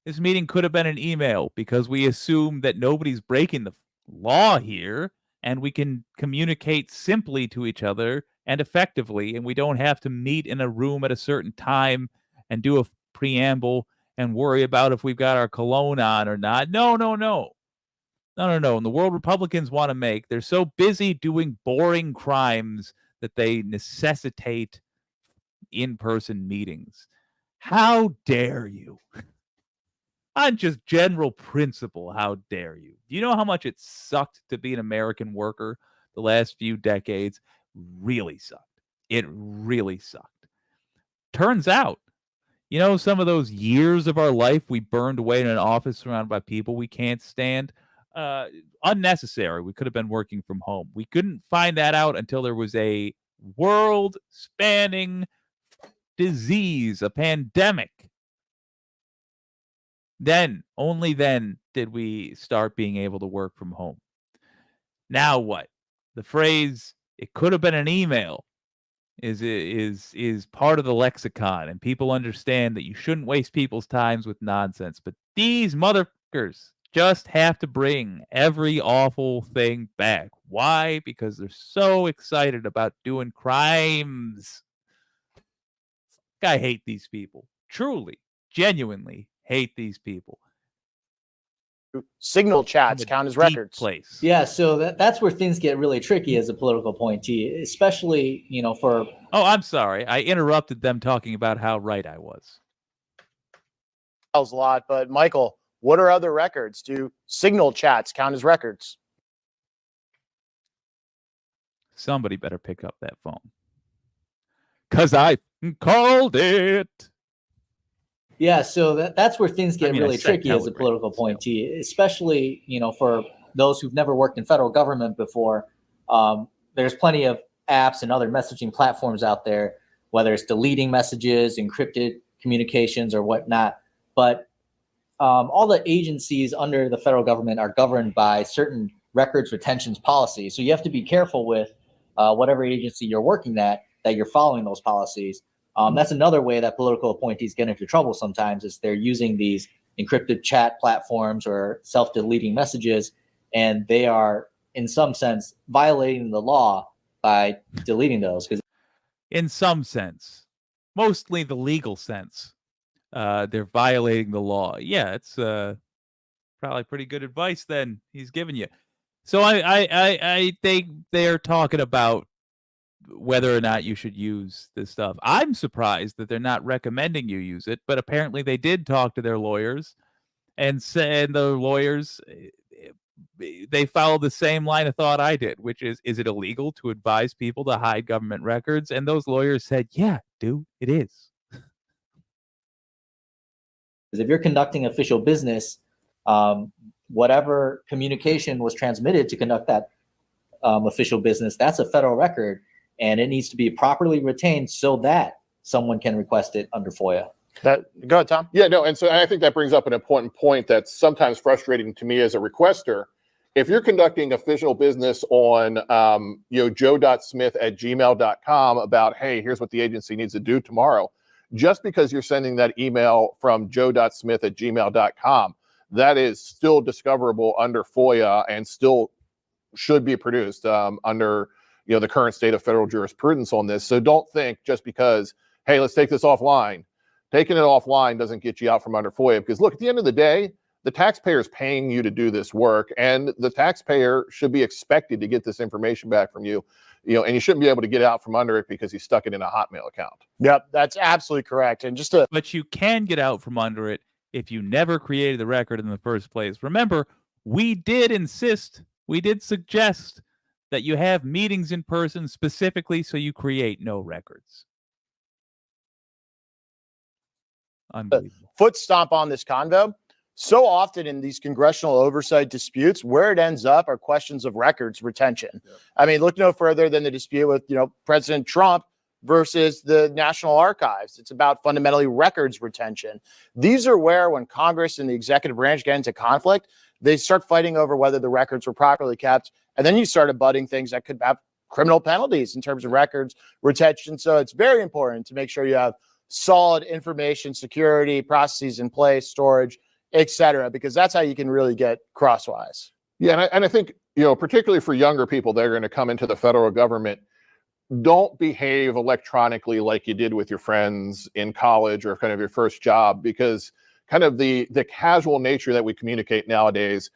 This meeting could have been an email because we assume that nobody's breaking the law here and we can communicate simply to each other and effectively, and we don't have to meet in a room at a certain time and do a preamble and worry about if we've got our cologne on or not. No. And the world Republicans want to make, they're so busy doing boring crimes that they necessitate in-person meetings. How dare you? On just general principle, how dare you? Do you know how much it sucked to be an American worker the last few decades? Really sucked. It really sucked. Turns out, some of those years of our life we burned away in an office surrounded by people we can't stand, unnecessary. We could have been working from home. We couldn't find that out until there was a world-spanning disease, a pandemic. Only then did we start being able to work from home. Now what? The phrase, it could have been an email, is part of the lexicon, and people understand that you shouldn't waste people's times with nonsense. But these motherfuckers just have to bring every awful thing back. Why? Because they're so excited about doing crimes. I hate these people. Truly, genuinely hate these people. Signal chats count as records. Place. Yeah, so that's where things get really tricky as a political appointee, especially, for... Oh, I'm sorry. I interrupted them talking about how right I was. A lot, but Michael, what are other records? Do signal chats count as records? Somebody better pick up that phone. 'Cause I called it. Yeah, so that's where things get really tricky as a political appointee, especially, for those who've never worked in federal government before. There's plenty of apps and other messaging platforms out there, whether it's deleting messages, encrypted communications, or whatnot. But all the agencies under the federal government are governed by certain records retention policies. So you have to be careful with whatever agency you're working at, that you're following those policies. That's another way that political appointees get into trouble sometimes, is they're using these encrypted chat platforms or self-deleting messages, and they are, in some sense, violating the law by deleting those. In some sense, mostly the legal sense, they're violating the law. Yeah, it's probably pretty good advice then he's giving you. So I think they're talking about whether or not you should use this stuff. I'm surprised that they're not recommending you use it, but apparently they did talk to their lawyers and said the lawyers, they followed the same line of thought I did, which is it illegal to advise people to hide government records? And those lawyers said, yeah, dude, it is. If you're conducting official business, whatever communication was transmitted to conduct that official business, that's a federal record. And it needs to be properly retained so that someone can request it under FOIA. Go ahead, Tom. Yeah, no, and so I think that brings up an important point that's sometimes frustrating to me as a requester, if you're conducting official business on, joe.smith@gmail.com about, hey, here's what the agency needs to do tomorrow, just because you're sending that email from joe.smith@gmail.com, that is still discoverable under FOIA and still should be produced under the current state of federal jurisprudence on this. So don't think just because, hey, let's take this offline. Taking it offline doesn't get you out from under FOIA, because look, at the end of the day, the taxpayer is paying you to do this work, and the taxpayer should be expected to get this information back from you, and you shouldn't be able to get out from under it because you stuck it in a Hotmail account. Yep, that's absolutely correct. And but you can get out from under it if you never created the record in the first place. Remember, we did suggest that you have meetings in person specifically so you create no records. Unbelievable. Foot stomp on this convo. So often in these congressional oversight disputes, where it ends up are questions of records retention. Yep. I mean, look no further than the dispute with, President Trump versus the National Archives. It's about fundamentally records retention. These are where, when Congress and the executive branch get into conflict, they start fighting over whether the records were properly kept. And then you start abutting things that could have criminal penalties in terms of records retention. So it's very important to make sure you have solid information security processes in place, storage, etc., because that's how you can really get crosswise. Yeah, and I think, particularly for younger people that are going to come into the federal government, don't behave electronically like you did with your friends in college or kind of your first job, because kind of the casual nature that we communicate nowadays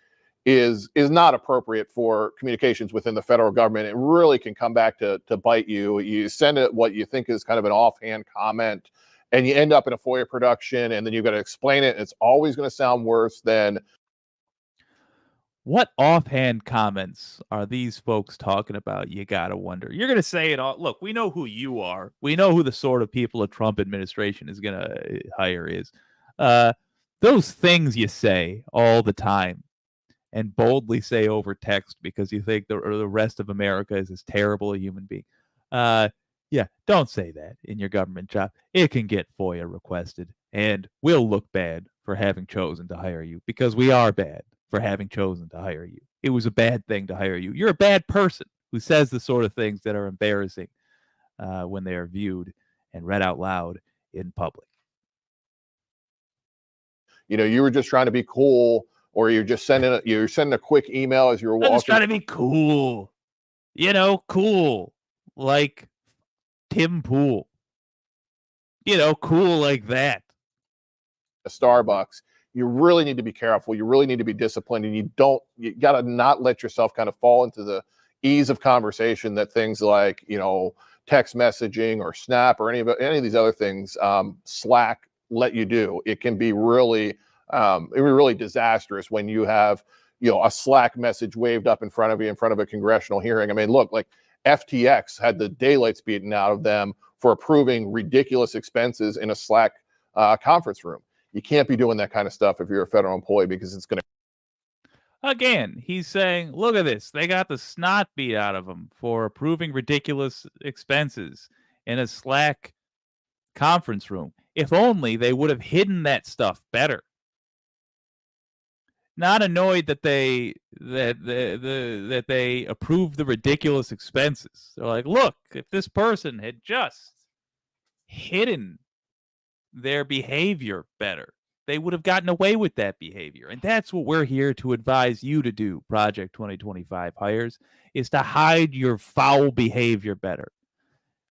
is not appropriate for communications within the federal government. It really can come back to bite you. You send it what you think is kind of an offhand comment, and you end up in a FOIA production, and then you've got to explain it. And it's always going to sound worse than. What offhand comments are these folks talking about? You got to wonder. You're going to say it all. Look, we know who you are. We know who the sort of people a Trump administration is going to hire is. Those things you say all the time and boldly say over text because you think the rest of America is as terrible a human being. Yeah, don't say that in your government job. It can get FOIA requested, and we'll look bad for having chosen to hire you, because we are bad for having chosen to hire you. It was a bad thing to hire you. You're a bad person who says the sort of things that are embarrassing when they are viewed and read out loud in public. You were just trying to be cool, or you're just sending a quick email as you were walking. I'm just trying to be cool. Cool. Like Tim Pool. Cool like that. A Starbucks. You really need to be careful. You really need to be disciplined, and you got to not let yourself kind of fall into the ease of conversation that things like, text messaging or Snap or any of these other things, Slack, let you do. It can be really disastrous when you have, a Slack message waved up in front of you in front of a congressional hearing. I mean, look, like FTX had the daylights beaten out of them for approving ridiculous expenses in a Slack conference room. You can't be doing that kind of stuff if you're a federal employee, because it's going to. Again, he's saying, look at this. They got the snot beat out of them for approving ridiculous expenses in a Slack conference room. If only they would have hidden that stuff better. Not annoyed that they approved the ridiculous expenses. They're like, look, if this person had just hidden their behavior better, they would have gotten away with that behavior. And that's what we're here to advise you to do, Project 2025 hires, is to hide your foul behavior better.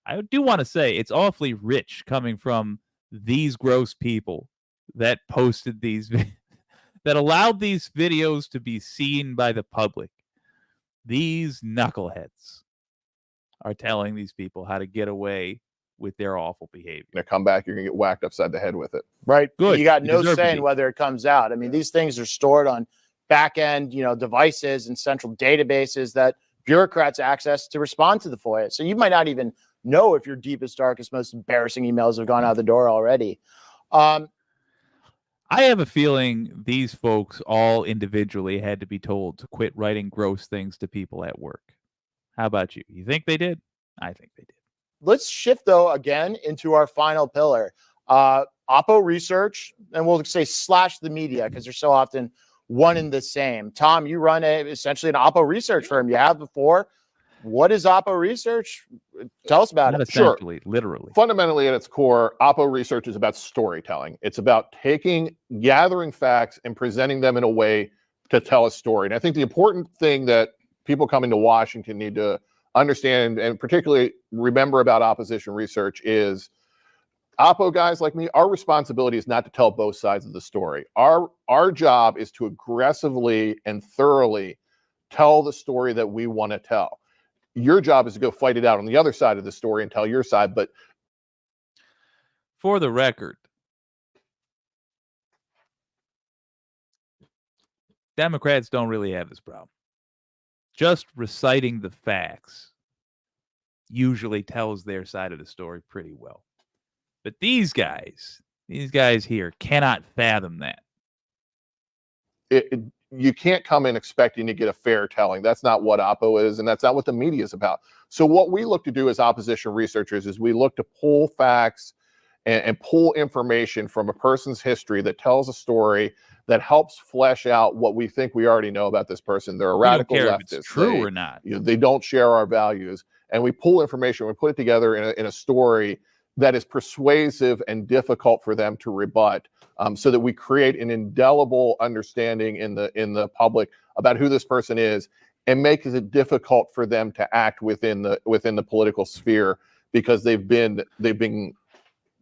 I do want to say it's awfully rich coming from these gross people that posted these that allowed these videos to be seen by the public. These knuckleheads are telling these people how to get away with their awful behavior. You're gonna come back, you're gonna get whacked upside the head with it. Right. Good. You got no say in whether it comes out. I mean, these things are stored on back end, devices and central databases that bureaucrats access to respond to the FOIA. So you might not even know if your deepest, darkest, most embarrassing emails have gone out the door already. I have a feeling these folks all individually had to be told to quit writing gross things to people at work. How about you? You think they did? I think they did. Let's shift, though, again into our final pillar. Oppo research, and we'll say / the media, because they're so often one and the same. Tom, you run essentially an Oppo research firm. You have before. What is Oppo research? Tell us about Not it. essentially, literally. Fundamentally, at its core, Oppo research is about storytelling. It's about gathering facts and presenting them in a way to tell a story. And I think the important thing that people coming to Washington need to understand, and particularly remember about opposition research, is Oppo guys like me, our responsibility is not to tell both sides of the story. Our job is to aggressively and thoroughly tell the story that we want to tell. Your job is to go fight it out on the other side of the story and tell your side. But for the record, Democrats don't really have this problem. Just reciting the facts usually tells their side of the story pretty well. But these guys here cannot fathom that. You can't come in expecting to get a fair telling. That's not what Oppo is, and that's not what the media is about. So what we look to do as opposition researchers is we look to pull facts and pull information from a person's history that tells a story that helps flesh out what we think we already know about this person. They're a radical leftist. If it's true or not. They don't share our values. And we pull information, we put it together in a story that is persuasive and difficult for them to rebut, so that we create an indelible understanding in the public about who this person is, and makes it difficult for them to act within the political sphere, because they've been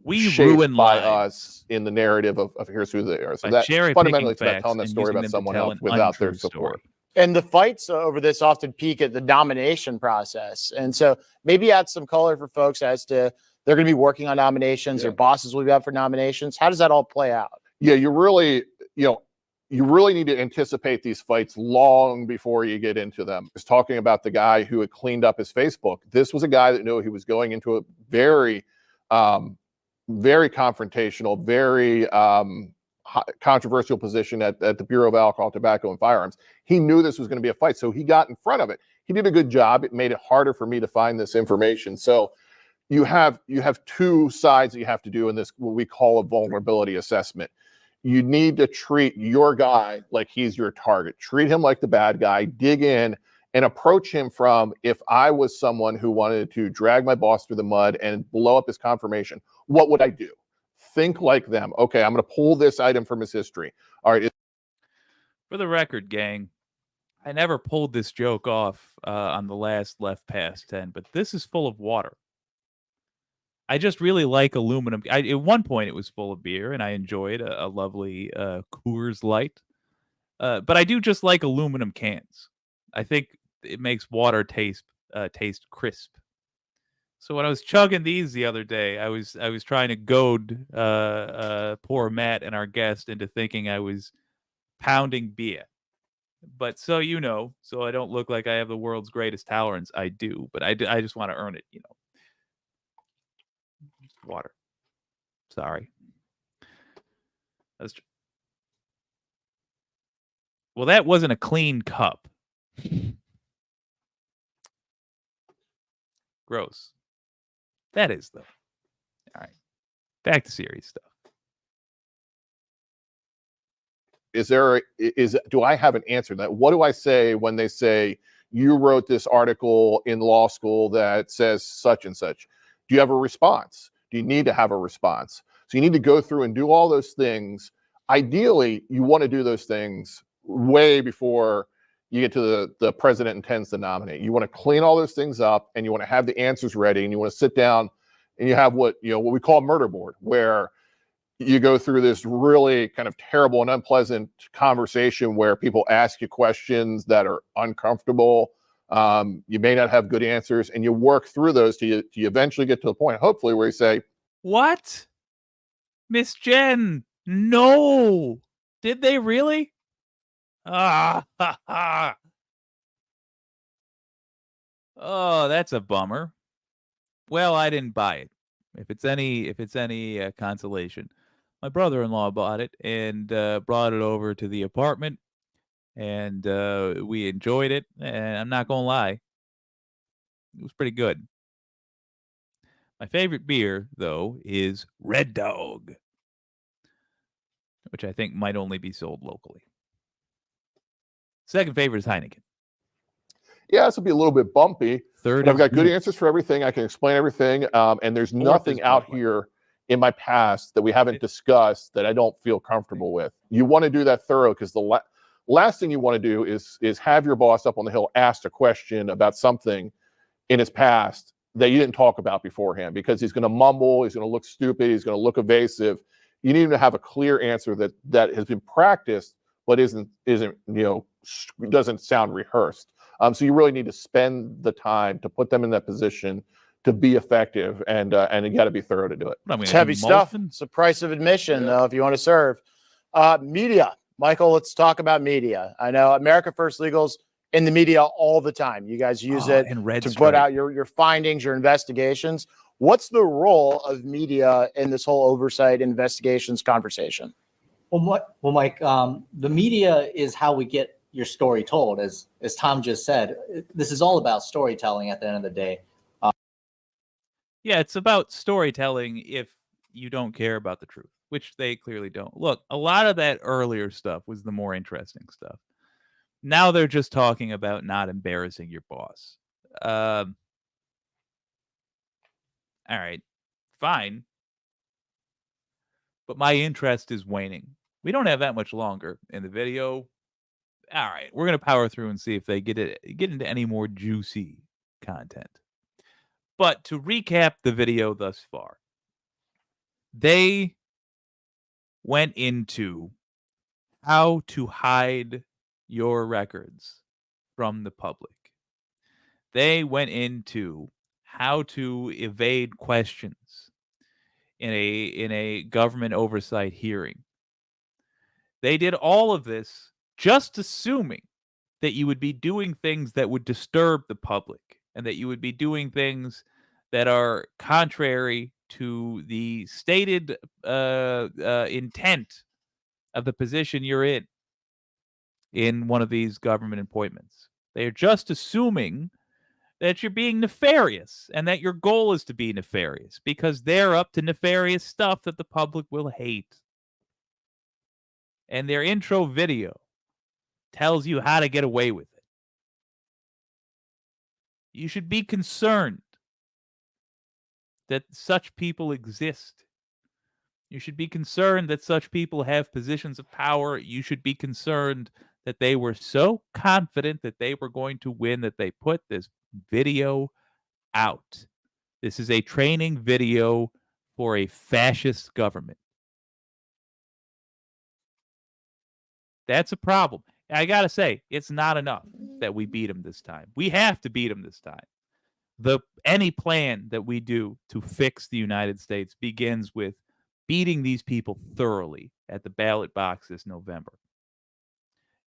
shaped by us in the narrative of here's who they are. So that fundamentally it's about telling that story about someone else without their support. And the fights over this often peak at the nomination process. And so maybe add some color for folks as to they're going to be working on nominations, their bosses will be up for nominations. How does that all play out? Yeah, you really need to anticipate these fights long before you get into them. I was talking about the guy who had cleaned up his Facebook. This was a guy that knew he was going into a very confrontational, very controversial position at the Bureau of Alcohol, Tobacco, and Firearms. He knew this was going to be a fight, so he got in front of it. He did a good job. It made it harder for me to find this information. So you have two sides that you have to do in this, what we call a vulnerability assessment. You need to treat your guy like he's your target. Treat him like the bad guy. Dig in and approach him from, if I was someone who wanted to drag my boss through the mud and blow up his confirmation, what would I do? Think like them. Okay, I'm going to pull this item from his history. All right. For the record, gang, I never pulled this joke off on the last Left Past 10, but this is full of water. I just really like aluminum. At one point, it was full of beer, and I enjoyed a lovely Coors Light. But I do just like aluminum cans. I think it makes water taste crisp. So when I was chugging these the other day, I was trying to goad poor Matt and our guest into thinking I was pounding beer. But so I don't look like I have the world's greatest tolerance. I do, but I just want to earn it, Water. Sorry. Well, that wasn't a clean cup. Gross. That is, though. All right. Back to serious stuff. Do I have an answer to that? What do I say when they say you wrote this article in law school that says such and such? Do you have a response? Do you need to have a response? So you need to go through and do all those things. Ideally, you want to do those things way before you get to the president intends to nominate. You want to clean all those things up, and you want to have the answers ready, and you want to sit down and you have what we call a murder board, where you go through this really kind of terrible and unpleasant conversation where people ask you questions that are uncomfortable. You may not have good answers, and you work through those till you eventually get to the point, hopefully, where you say, "What? Miss Jen, no. Did they really? Ah, ha, ha. Oh, that's a bummer. Well, I didn't buy it. If it's any consolation, my brother-in-law bought it and brought it over to the apartment, and we enjoyed it. And I'm not gonna lie, it was pretty good. My favorite beer, though, is Red Dog, which I think might only be sold locally. Second favorite is Heineken. Yeah, this will be a little bit bumpy. Third, but I've got good Guinness. answers for everything. I can explain everything. And there's nothing out here in my past that we haven't discussed that I don't feel comfortable with. You want to do that thorough, because the last thing you want to do is have your boss up on the Hill asked a question about something in his past that you didn't talk about beforehand, because he's going to mumble, he's going to look stupid, he's going to look evasive. You need to have a clear answer that has been practiced but isn't doesn't sound rehearsed. So you really need to spend the time to put them in that position to be effective, and you got to be thorough to do it. It's heavy stuff. It's the price of admission, though, if you want to serve. Media. Michael, let's talk about media. I know America First Legal's in the media all the time. You guys use it to put out your findings, your investigations. What's the role of media in this whole oversight investigations conversation? Well, Mike, the media is how we get your story told. As Tom just said, this is all about storytelling at the end of the day. Yeah, it's about storytelling if you don't care about the truth, which they clearly don't. Look, a lot of that earlier stuff was the more interesting stuff. Now they're just talking about not embarrassing your boss. All right, fine. But my interest is waning. We don't have that much longer in the video. All right, we're going to power through and see if they get into any more juicy content. But to recap the video thus far, they went into how to hide your records from the public. They went into how to evade questions in a government oversight hearing. They did all of this just assuming that you would be doing things that would disturb the public and that you would be doing things that are contrary to the stated intent of the position you're in one of these government appointments. They are just assuming that you're being nefarious and that your goal is to be nefarious because they're up to nefarious stuff that the public will hate. And their intro video tells you how to get away with it. You should be concerned that such people exist. You should be concerned that such people have positions of power. You should be concerned that they were so confident that they were going to win that they put this video out. This is a training video for a fascist government. That's a problem. I got to say, it's not enough that we beat them this time. We have to beat them this time. Any plan that we do to fix the United States begins with beating these people thoroughly at the ballot box this November.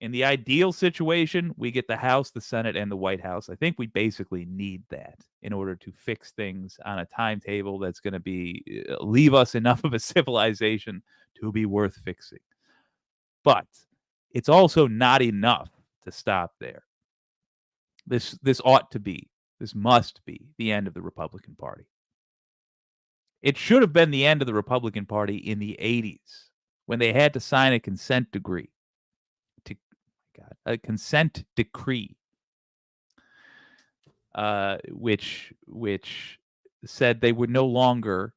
In the ideal situation, we get the House, the Senate, and the White House. I think we basically need that in order to fix things on a timetable that's going to leave us enough of a civilization to be worth fixing. But it's also not enough to stop there. This must be the end of the Republican Party. It should have been the end of the Republican Party in the 80s when they had to sign a consent decree. Which said they would no longer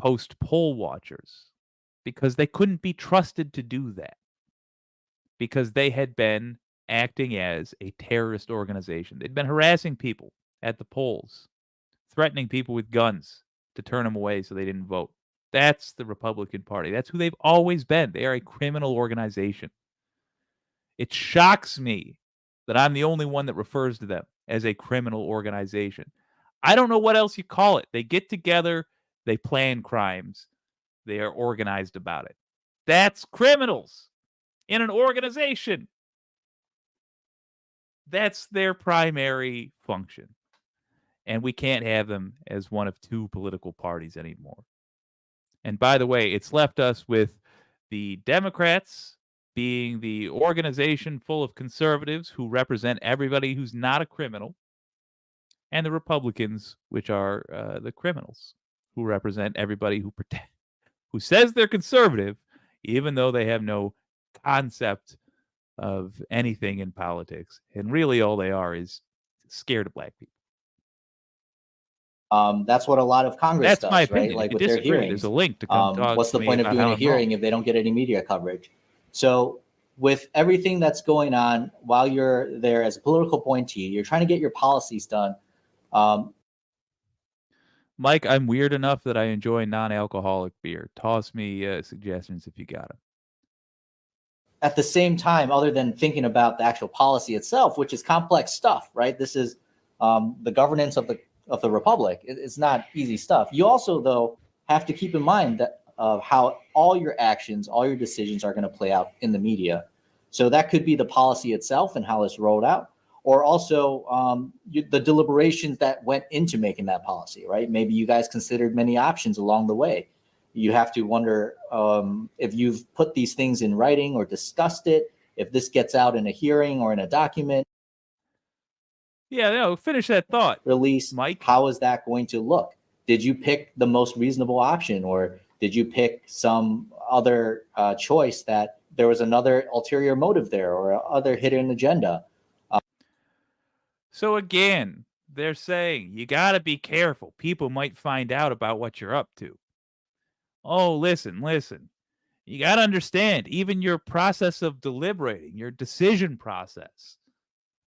post poll watchers because they couldn't be trusted to do that because they had been acting as a terrorist organization. They'd been harassing people at the polls, threatening people with guns to turn them away so they didn't vote. That's the Republican Party. That's who they've always been. They are a criminal organization. It shocks me that I'm the only one that refers to them as a criminal organization. I don't know what else you call it. They get together, they plan crimes, they are organized about it. That's criminals in an organization. That's their primary function. And we can't have them as one of two political parties anymore. And by the way, it's left us with the Democrats being the organization full of conservatives who represent everybody who's not a criminal, and the Republicans, which are the criminals, who represent everybody who says they're conservative, even though they have no concept of anything in politics. And really all they are is scared of black people. That's what a lot of Congress That's does, my opinion. right? Like if with you their disagree, hearings. there's a link to come talk what's to the me point of about doing how a I'm hearing wrong. if they don't get any media coverage? So with everything that's going on while you're there as a political appointee, you're trying to get your policies done. Mike, I'm weird enough that I enjoy non-alcoholic beer. Toss me suggestions if you got them. At the same time, other than thinking about the actual policy itself, which is complex stuff, right? This is the governance of the republic. It's not easy stuff. You also, though, have to keep in mind that how all your actions, all your decisions are going to play out in the media. So that could be the policy itself and how it's rolled out, or also the deliberations that went into making that policy, right? Maybe you guys considered many options along the way. You have to wonder if you've put these things in writing or discussed it, if this gets out in a hearing or in a document. Yeah, no, finish that thought. Release, Mike. How is that going to look? Did you pick the most reasonable option, or did you pick some other choice that there was another ulterior motive there or other hidden agenda? So again, they're saying you got to be careful. People might find out about what you're up to. Oh, listen. You got to understand, even your process of deliberating, your decision process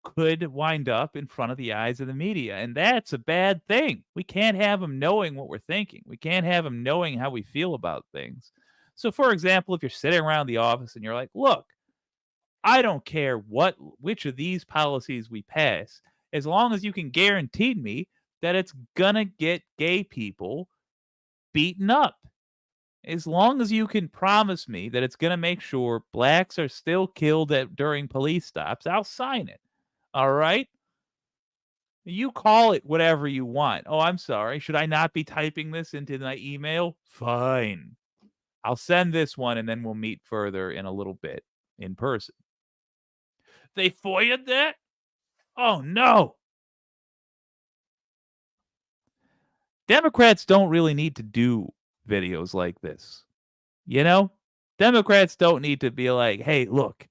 could wind up in front of the eyes of the media. And that's a bad thing. We can't have them knowing what we're thinking. We can't have them knowing how we feel about things. So, for example, if you're sitting around the office and you're like, look, I don't care which of these policies we pass, as long as you can guarantee me that it's gonna get gay people beaten up. As long as you can promise me that it's going to make sure blacks are still killed during police stops, I'll sign it. All right? You call it whatever you want. Oh, I'm sorry. Should I not be typing this into my email? Fine. I'll send this one and then we'll meet further in a little bit in person. They FOIA'd that? Oh, no. Democrats don't really need to do videos like this. You know, Democrats don't need to be like, hey, look,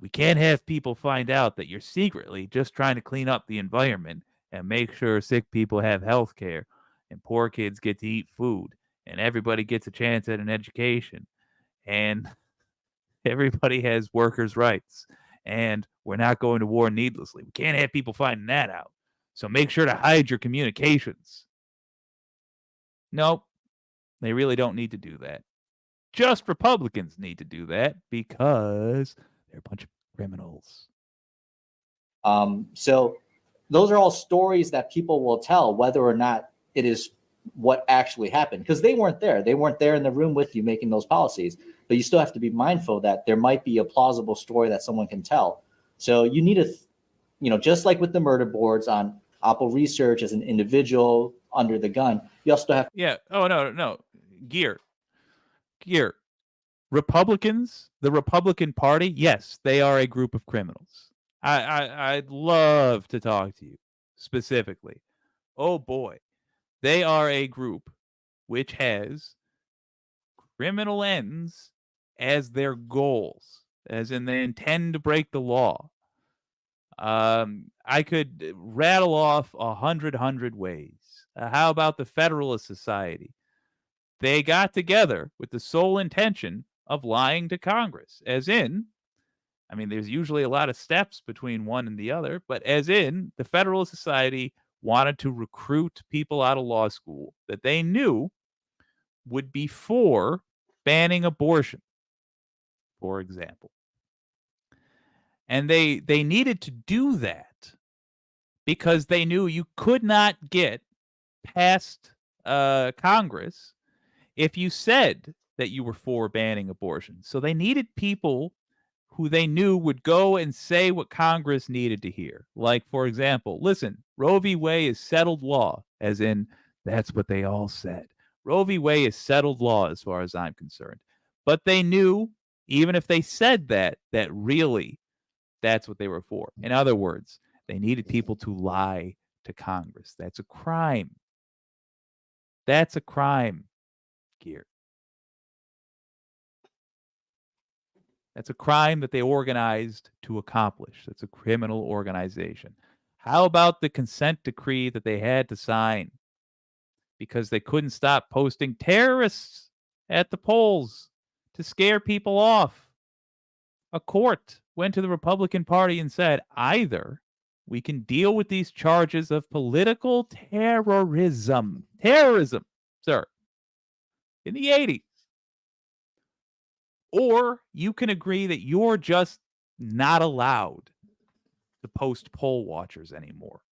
we can't have people find out that you're secretly just trying to clean up the environment and make sure sick people have health care and poor kids get to eat food and everybody gets a chance at an education and everybody has workers' rights and we're not going to war needlessly. We can't have people finding that out. So make sure to hide your communications. Nope, they really don't need to do that. Just Republicans need to do that because they're a bunch of criminals. So those are all stories that people will tell, whether or not it is what actually happened, because they weren't there. They weren't there in the room with you making those policies. But you still have to be mindful that there might be a plausible story that someone can tell. So you need to, just like with the murder boards on Apple Research as an individual under the gun, you also have. Yeah. Oh, no. Gear. Republicans, the Republican Party, yes, they are a group of criminals. I'd love to talk to you specifically. Oh boy, they are a group which has criminal ends as their goals, as in they intend to break the law. I could rattle off 100 ways. How about the Federalist Society? They got together with the sole intention of lying to Congress, as in, I mean, there's usually a lot of steps between one and the other, but as in, the Federalist Society wanted to recruit people out of law school that they knew would be for banning abortion, for example. And they needed to do that because they knew you could not get past Congress if you said that you were for banning abortion. So they needed people who they knew would go and say what Congress needed to hear. Like, for example, listen, Roe v. Wade is settled law, as in that's what they all said. Roe v. Wade is settled law as far as I'm concerned. But they knew, even if they said that really that's what they were for. In other words, they needed people to lie to Congress. That's a crime. That's a crime, Gear. That's a crime that they organized to accomplish. That's a criminal organization. How about the consent decree that they had to sign because they couldn't stop posting terrorists at the polls to scare people off? A court went to the Republican Party and said, either we can deal with these charges of political terrorism, sir, in the 80s, or you can agree that you're just not allowed to post poll watchers anymore.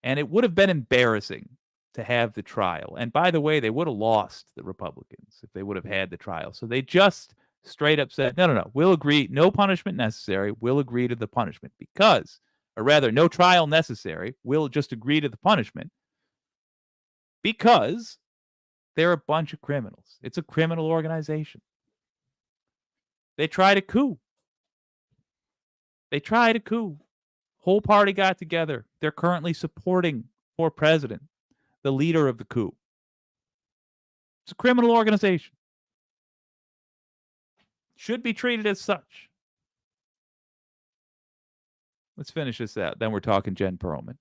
And it would have been embarrassing to have the trial. And by the way, they would have lost, the Republicans, if they would have had the trial. So they just straight up said, no, we'll agree, no punishment necessary, we'll agree to the punishment because, or rather, no trial necessary, we'll just agree to the punishment because they're a bunch of criminals. It's a criminal organization. They tried a coup. Whole party got together. They're currently supporting for president the leader of the coup. It's a criminal organization. Should be treated as such. Let's finish this out. Then we're talking Jen Perelman.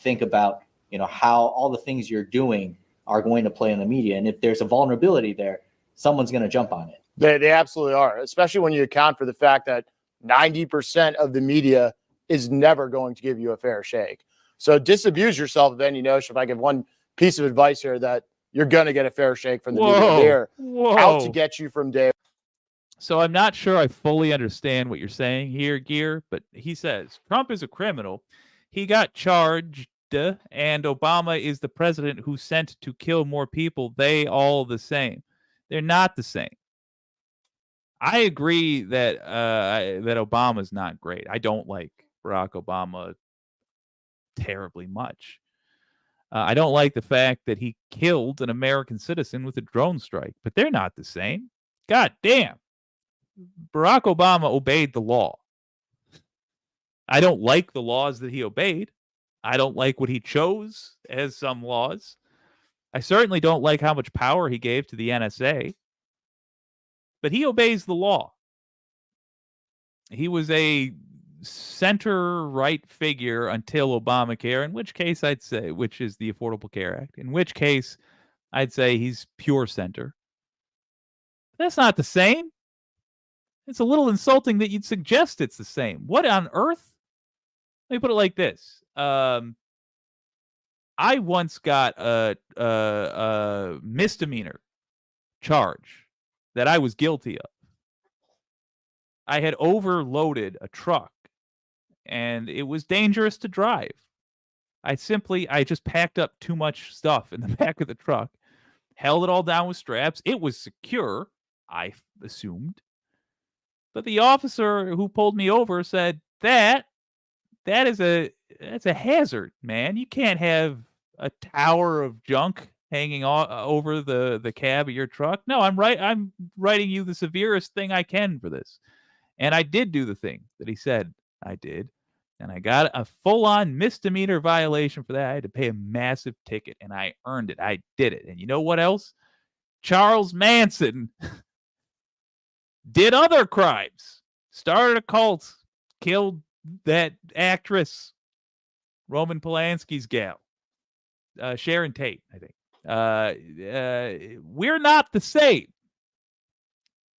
Think about, how all the things you're doing are going to play in the media. And if there's a vulnerability there, someone's going to jump on it. They absolutely are, especially when you account for the fact that 90% of the media is never going to give you a fair shake. So disabuse yourself of any notion. If I give one piece of advice here, that you're going to get a fair shake from the media. They're out to get you from day. So I'm not sure I fully understand what you're saying here, Gear, but he says Trump is a criminal. He got charged, and Obama is the president who sent to kill more people. They all the same. They're not the same. I agree that that Obama's not great. I don't like Barack Obama terribly much. I don't like the fact that he killed an American citizen with a drone strike, but they're not the same. God damn. Barack Obama obeyed the law. I don't like the laws that he obeyed. I don't like what he chose as some laws. I certainly don't like how much power he gave to the NSA. But he obeys the law. He was a center-right figure until Obamacare, in which case I'd say, which is the Affordable Care Act, in which case I'd say he's pure center. That's not the same. It's a little insulting that you'd suggest it's the same. What on earth? Let me put it like this. I once got a misdemeanor charge that I was guilty of. I had overloaded a truck, and it was dangerous to drive. I just packed up too much stuff in the back of the truck, held it all down with straps. It was secure, I assumed. But the officer who pulled me over said, that's a hazard, man. You can't have a tower of junk hanging over the cab of your truck. No, I'm writing you the severest thing I can for this. And I did do the thing that he said I did. And I got a full-on misdemeanor violation for that. I had to pay a massive ticket, and I earned it. I did it. And you know what else? Charles Manson did other crimes. Started a cult. Killed that actress, Roman Polanski's gal. Sharon Tate, I think. We're not the same.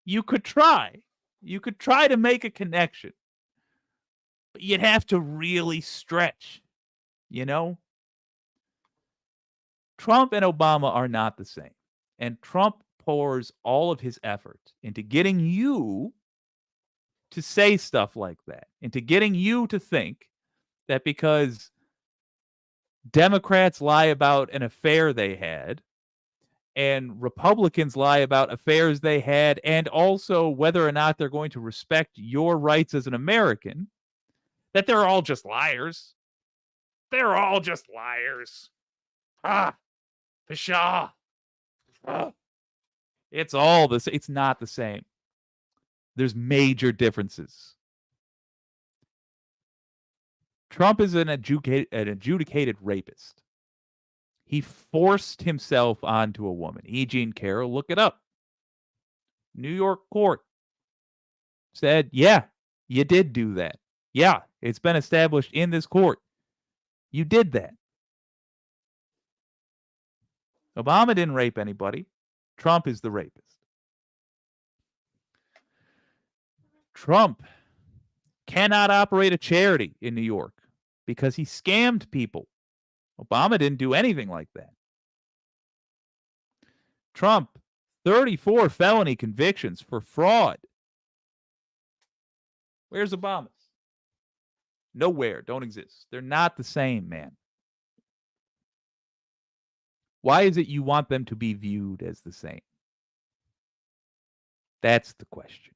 You could try. You could try to make a connection. But you'd have to really stretch, Trump and Obama are not the same. And Trump pours all of his effort into getting you to say stuff like that, into getting you to think that because Democrats lie about an affair they had, and Republicans lie about affairs they had, and also whether or not they're going to respect your rights as an American, that they're all just liars. They're all just liars. Pshaw. It's all this. It's not the same. There's major differences. Trump is an adjudicated rapist. He forced himself onto a woman. E. Jean Carroll, look it up. New York court said, yeah, you did do that. Yeah, it's been established in this court. You did that. Obama didn't rape anybody. Trump is the rapist. Trump cannot operate a charity in New York because he scammed people. Obama didn't do anything like that. Trump, 34 felony convictions for fraud. Where's Obama's? Nowhere. Don't exist. They're not the same, man. Why is it you want them to be viewed as the same? That's the question.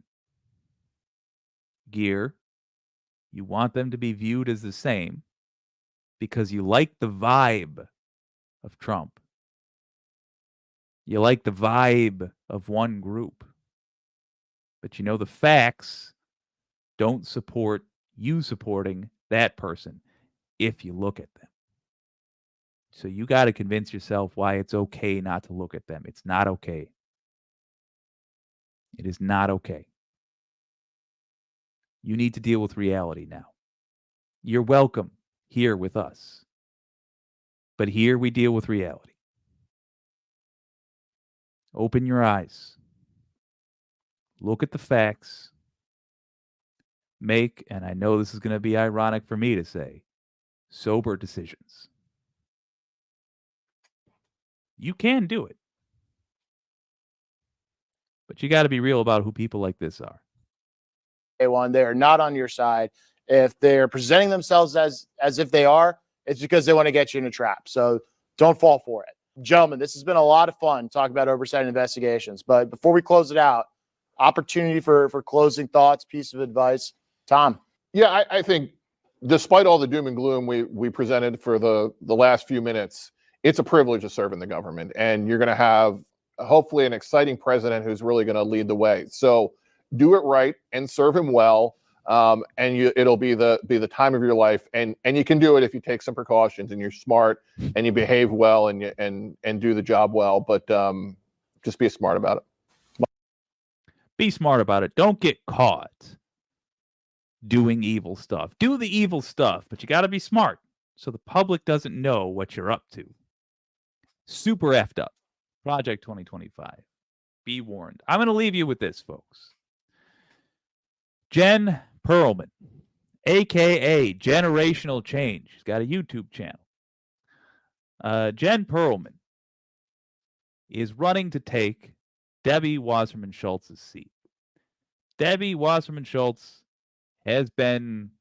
Gear, you want them to be viewed as the same because you like the vibe of Trump. You like the vibe of one group. But you know the facts don't support you supporting that person if you look at them. So you got to convince yourself why it's okay not to look at them. It's not okay. It is not okay. You need to deal with reality now. You're welcome here with us. But here we deal with reality. Open your eyes. Look at the facts. Make, and I know this is going to be ironic for me to say, sober decisions. You can do it. But you got to be real about who people like this are. One, they are not on your side. If they're presenting themselves as if they are, it's because they want to get you in a trap. So don't fall for it. Gentlemen, this has been a lot of fun talking about oversight and investigations. But before we close it out, opportunity for closing thoughts, piece of advice. Tom. Yeah, I think despite all the doom and gloom we presented for the last few minutes, it's a privilege to serve in the government. And you're going to have hopefully an exciting president who's really going to lead the way. So do it right and serve him well. And it'll be the time of your life. And you can do it if you take some precautions and you're smart and you behave well and do the job well. But just be smart about it. Be smart about it. Don't get caught doing evil stuff. Do the evil stuff, but you got to be smart so the public doesn't know what you're up to. Super effed up. Project 2025. Be warned. I'm going to leave you with this, folks. Jen Perelman, a.k.a. Generational Change. She's got a YouTube channel. Jen Perelman is running to take Debbie Wasserman Schultz's seat. Debbie Wasserman Schultz has been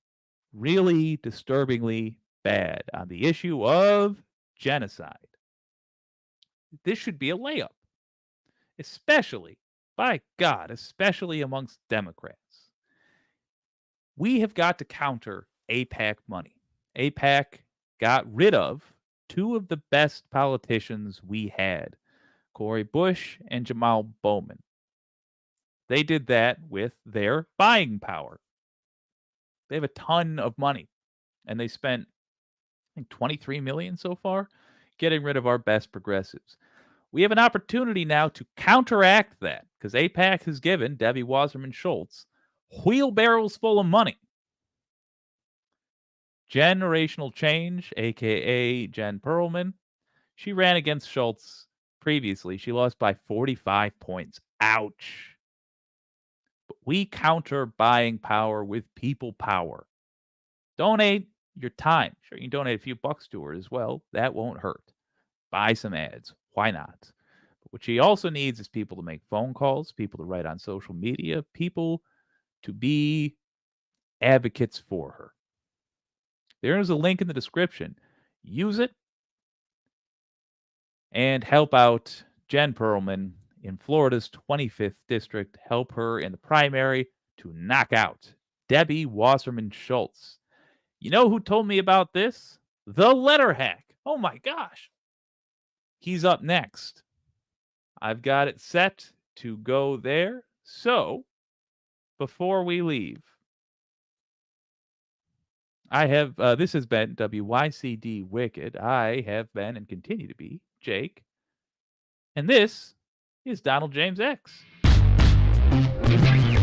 really disturbingly bad on the issue of genocide. This should be a layup, especially, by God, especially amongst Democrats. We have got to counter AIPAC money. AIPAC got rid of two of the best politicians we had, Cori Bush and Jamal Bowman. They did that with their buying power. They have a ton of money, and they spent, I think, $23 million so far getting rid of our best progressives. We have an opportunity now to counteract that because AIPAC has given Debbie Wasserman Schultz wheelbarrows full of money. Generational Change, a.k.a. Jen Perelman, she ran against Schultz previously. She lost by 45 points. Ouch. But we counter buying power with people power. Donate your time. Sure, you can donate a few bucks to her as well. That won't hurt. Buy some ads. Why not? But what she also needs is people to make phone calls, people to write on social media, people to be advocates for her. There is a link in the description. Use it and help out Jen Perelman in Florida's 25th district. Help her in the primary to knock out Debbie Wasserman Schultz. You know who told me about this? The Letter Hack. Oh my gosh. He's up next. I've got it set to go there. So, before we leave, I have, this has been WYCD Wicked. I have been and continue to be Jake. And this is Donald James X. Bye.